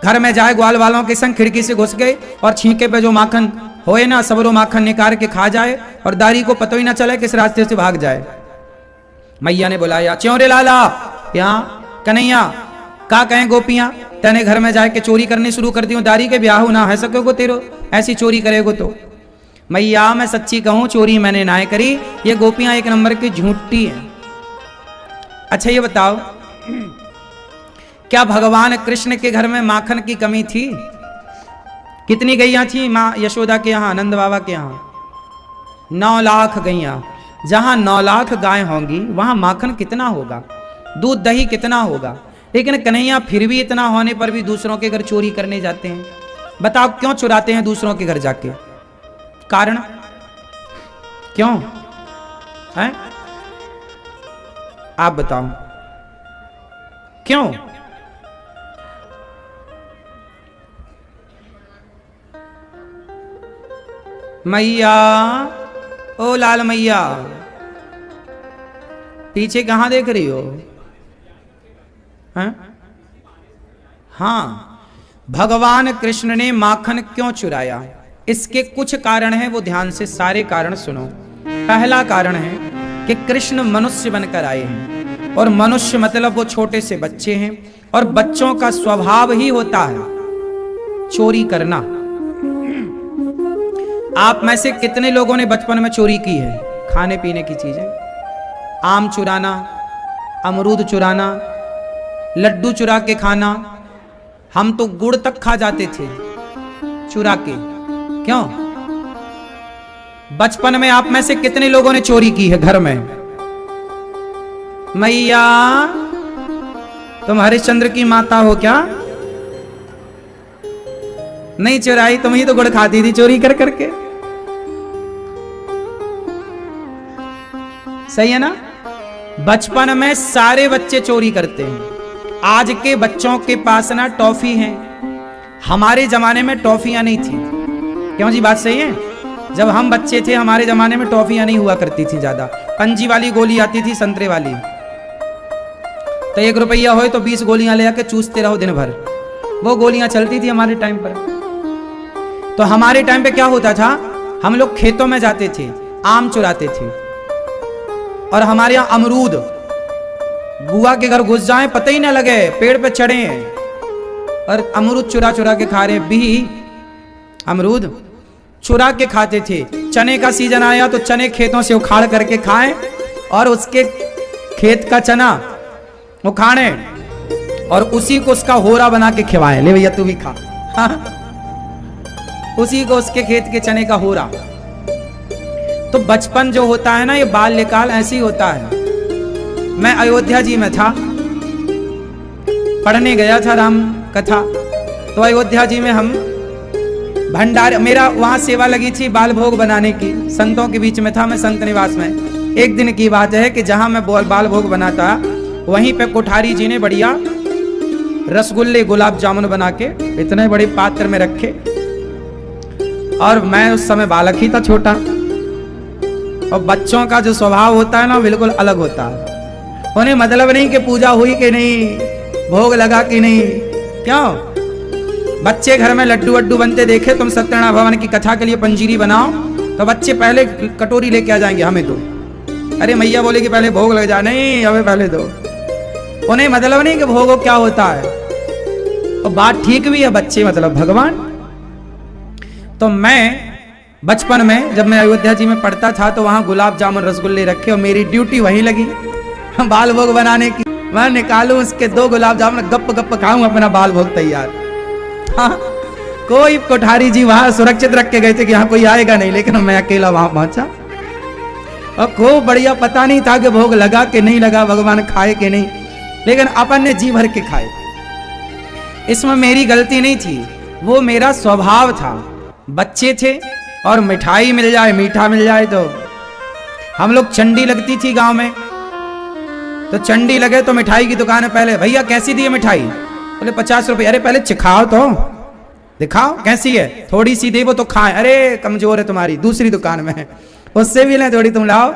घर में जाए ग्वाल वालों के संग खिड़की से घुस गए और छींके पे जो माखन होए ना सबरो माखन निकाल के खा जाए और दारी को पता ही ना चले किस रास्ते से भाग जाए। मैया ने बुलाया, क्यों रे लाला, यहाँ कन्हैया का कहें गोपियां, तेने घर में जाके चोरी करनी शुरू कर दी, दारी के ब्याह ना है सको तेरो, ऐसी चोरी करेगो तो। मैया मैं सच्ची कहूं चोरी मैंने ना करी, ये गोपियां एक नंबर की झूठी हैं। अच्छा ये बताओ, क्या भगवान कृष्ण के घर में माखन की कमी थी? कितनी गैया थी माँ यशोदा के यहाँ, नंद बाबा के यहाँ? 9 लाख गैया। जहां 9 लाख गाय होंगी वहां माखन कितना होगा, दूध दही कितना होगा। लेकिन कन्हैया फिर भी इतना होने पर भी दूसरों के घर चोरी करने जाते हैं। बताओ क्यों चुराते हैं दूसरों के घर जाके, कारण क्यों है? आप बताओ क्यों? मैया ओ लाल मैया, पीछे कहां देख रही हो? हैं? हाँ, भगवान कृष्ण ने माखन क्यों चुराया, इसके कुछ कारण हैं, वो ध्यान से सारे कारण सुनो। पहला कारण है कि कृष्ण मनुष्य बनकर आए हैं, और मनुष्य मतलब वो छोटे से बच्चे हैं, और बच्चों का स्वभाव ही होता है चोरी करना। आप में से कितने लोगों ने बचपन में चोरी की है? खाने पीने की चीजें, आम चुराना, अमरूद चुराना, लड्डू चुरा के खाना। हम तो गुड़ तक खा जाते थे चुरा के। क्यों? बचपन में आप में से कितने लोगों ने चोरी की है घर में? मैया तुम हरिश्चंद्र की माता हो क्या? नहीं चुराई, तुम ही तो गुड़ खाती थी चोरी कर करके। सही है ना? बचपन में सारे बच्चे चोरी करते हैं। आज के बच्चों के पास ना टॉफी है, हमारे जमाने में टॉफियां नहीं थी। क्यों जी, बात सही है? जब हम बच्चे थे हमारे जमाने में टॉफियां नहीं हुआ करती थी ज्यादा, पंजी वाली गोली आती थी, संतरे वाली, तो 1 रुपया हो तो 20 गोलियां ले आके चूसते रहो दिन भर। वो गोलियां चलती थी हमारे टाइम पर। तो हमारे टाइम पे क्या होता था, हम लोग खेतों में जाते थे, आम चुराते थे, और हमारे यहाँ अमरूद, बुआ के घर घुस जाएं पता ही ना लगे, पेड़ पे चढ़े हैं और अमरूद चुरा चुरा के खा रहे। भी अमरूद चुरा के खाते थे। चने का सीजन आया तो चने खेतों से उखाड़ करके खाएं, और उसके खेत का चना उखाड़े और उसी को उसका होरा बना के खिलाएं, ले भैया तू भी खा। उसी को उसके खेत के चने का होरा। तो बचपन जो होता है ना, ये बाल्यकाल ऐसी होता है। मैं अयोध्या जी में था, पढ़ने गया था राम कथा, तो अयोध्या जी में हम भंडार, मेरा वहां सेवा लगी थी बाल भोग बनाने की, संतों के बीच में था मैं, संत निवास में। एक दिन की बात है कि जहां मैं बाल भोग बनाता, वहीं पे कोठारी जी ने बढ़िया रसगुल्ले गुलाब जामुन बना के इतने बड़े पात्र में रखे, और मैं उस समय बालक ही था, छोटा, और बच्चों का जो स्वभाव होता है ना बिल्कुल अलग होता है। उन्हें मतलब नहीं कि पूजा हुई कि नहीं, भोग लगा कि नहीं। क्यों? बच्चे घर में लड्डू वड्डू बनते देखे तुम, सत्यनारायण भगवान की कथा के लिए पंजीरी बनाओ, तो बच्चे पहले कटोरी लेके आ जाएंगे, हमें दो। अरे मैया बोले कि पहले भोग लग जा, नहीं हमें पहले दो। उन्हें मतलब नहीं कि भोग क्या होता है। और बात ठीक भी है, बच्चे मतलब भगवान। तो मैं बचपन में जब मैं अयोध्या जी में पढ़ता था तो वहां गुलाब जामुन रसगुल्ले रखे, और मेरी ड्यूटी वहीं लगी बाल भोग बनाने की। मैं निकालूं उसके 2 गुलाब जामुन, गप गप खाऊं, अपना बाल भोग तैयार। हाँ, कोई कोठारी जी वहां सुरक्षित रख के गए थे कि यहाँ कोई आएगा नहीं, लेकिन मैं अकेला वहां पहुंचा और खूब बढ़िया, पता नहीं था कि भोग लगा कि नहीं लगा, भगवान खाए कि नहीं, लेकिन अपन ने जी भर के खाए। इसमें मेरी गलती नहीं थी, वो मेरा स्वभाव था। बच्चे थे और मिठाई मिल जाए, मीठा मिल जाए तो हम लोग, चंडी लगती थी गांव में, तो चंडी लगे तो मिठाई की दुकान है, पहले भैया कैसी दी है मिठाई? बोले 50 रुपए। अरे पहले चिखाओ तो, दिखाओ कैसी है, थोड़ी सी दे वो तो खाए। अरे कमजोर है तुम्हारी, दूसरी दुकान में है, उससे भी लें थोड़ी, तुम लाओ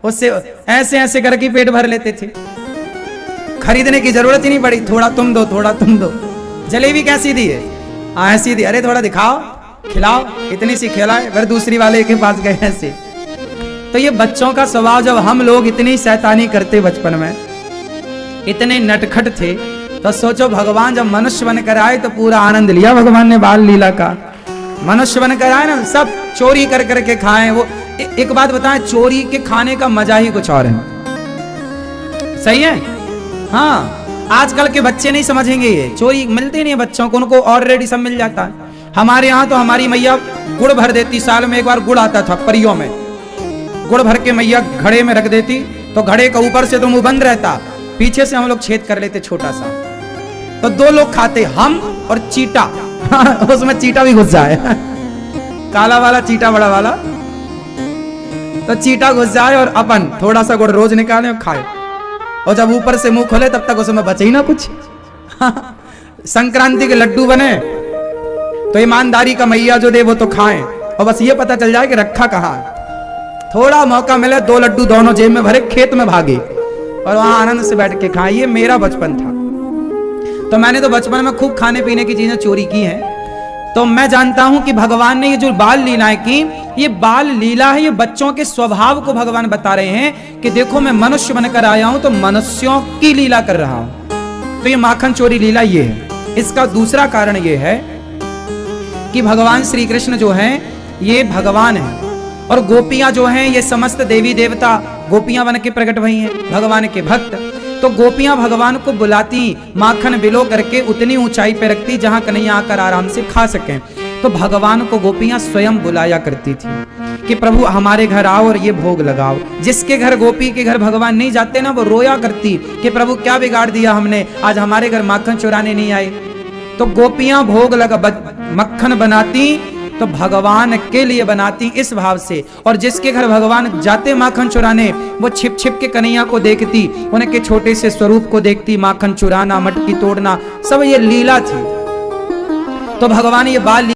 उससे। ऐसे ऐसे करके पेट भर लेते थे, खरीदने की जरूरत ही नहीं पड़ी, थोड़ा तुम दो, थोड़ा तुम दो। जलेबी कैसी दी है? ऐसी दी। अरे थोड़ा दिखाओ, खिलाओ, इतनी सी खिलाए, फिर दूसरी वाले के पास गए ऐसे। तो ये बच्चों का स्वभाव, जब हम लोग इतनी शैतानी करते बचपन में, इतने नटखट थे, तो सोचो भगवान जब मनुष्य बनकर आए तो पूरा आनंद लिया भगवान ने बाल लीला का। मनुष्य बनकर आए ना, सब चोरी कर करके खाएं। वो एक बात बताएं, चोरी के खाने का मजा ही कुछ और है। सही है? हाँ, आजकल के बच्चे नहीं समझेंगे, ये चोरी मिलती नहीं है बच्चों को, उनको ऑलरेडी सब मिल जाता है। हमारे यहाँ तो हमारी मैया गुड़ भर देती, साल में एक बार गुड़ आता था परियों में, गुड़ भर के मैया घड़े में रख देती, तो घड़े का ऊपर से तो मुंह बंद रहता, पीछे से हम लोग छेद कर लेते छोटा सा, तो 2 लोग खाते, हम और चीटा। उसमें चीटा भी घुस जाए, काला वाला चीटा, बड़ा वाला, तो चीटा घुस जाए और अपन थोड़ा सा गुड़ रोज निकाले और खाए, और जब ऊपर से मुंह खोले तब तक उसमें बचे ही ना कुछ। संक्रांति के लड्डू बने तो ईमानदारी का मैया जो दे वो तो खाएं, और बस ये पता चल जाए कि रखा कहाँ। थोड़ा मौका मिले 2 लड्डू दोनों जेब में भरे, खेत में भागे और वहां आनंद से बैठ के खाएं। ये मेरा बचपन था। तो मैंने तो बचपन में खूब खाने पीने की चीजें चोरी की हैं। तो मैं जानता हूं कि भगवान ने ये जो बाल लीलाएं की, ये बाल लीला है, ये बच्चों के स्वभाव को भगवान बता रहे हैं कि देखो मैं मनुष्य बनकर आया हूं तो मनुष्यों की लीला कर रहा हूं। तो ये माखन चोरी लीला ये है। इसका दूसरा कारण ये है कि भगवान श्री कृष्ण जो हैं ये भगवान हैं, और गोपियां जो हैं ये समस्त देवी देवता गोपियां बन के प्रकट हुई हैं, भगवान के भक्त। तो गोपियां भगवान को बुलाती, माखन बिलो करके उतनी ऊंचाई पे रखती जहां कन्हैया आकर आराम से खा सकें। तो भगवान को गोपियां स्वयं बुलाया करती थी कि प्रभु हमारे घर आओ और ये भोग लगाओ। जिसके घर गोपी के घर भगवान नहीं जाते ना, वो रोया करती कि प्रभु क्या बिगाड़ दिया हमने, आज हमारे घर माखन चुराने नहीं आए। तो गोपियां भोग लगा मक्खन बनाती तो भगवान के लिए बनाती इस भाव से, और जिसके घर भगवान जाते माखन चुराने, वो छिप छिप के कन्हैया को देखती, उनके छोटे से स्वरूप को देखती, माखन चुराना, मटकी तोड़ना, सब ये लीला थी। तो भगवान ये बाल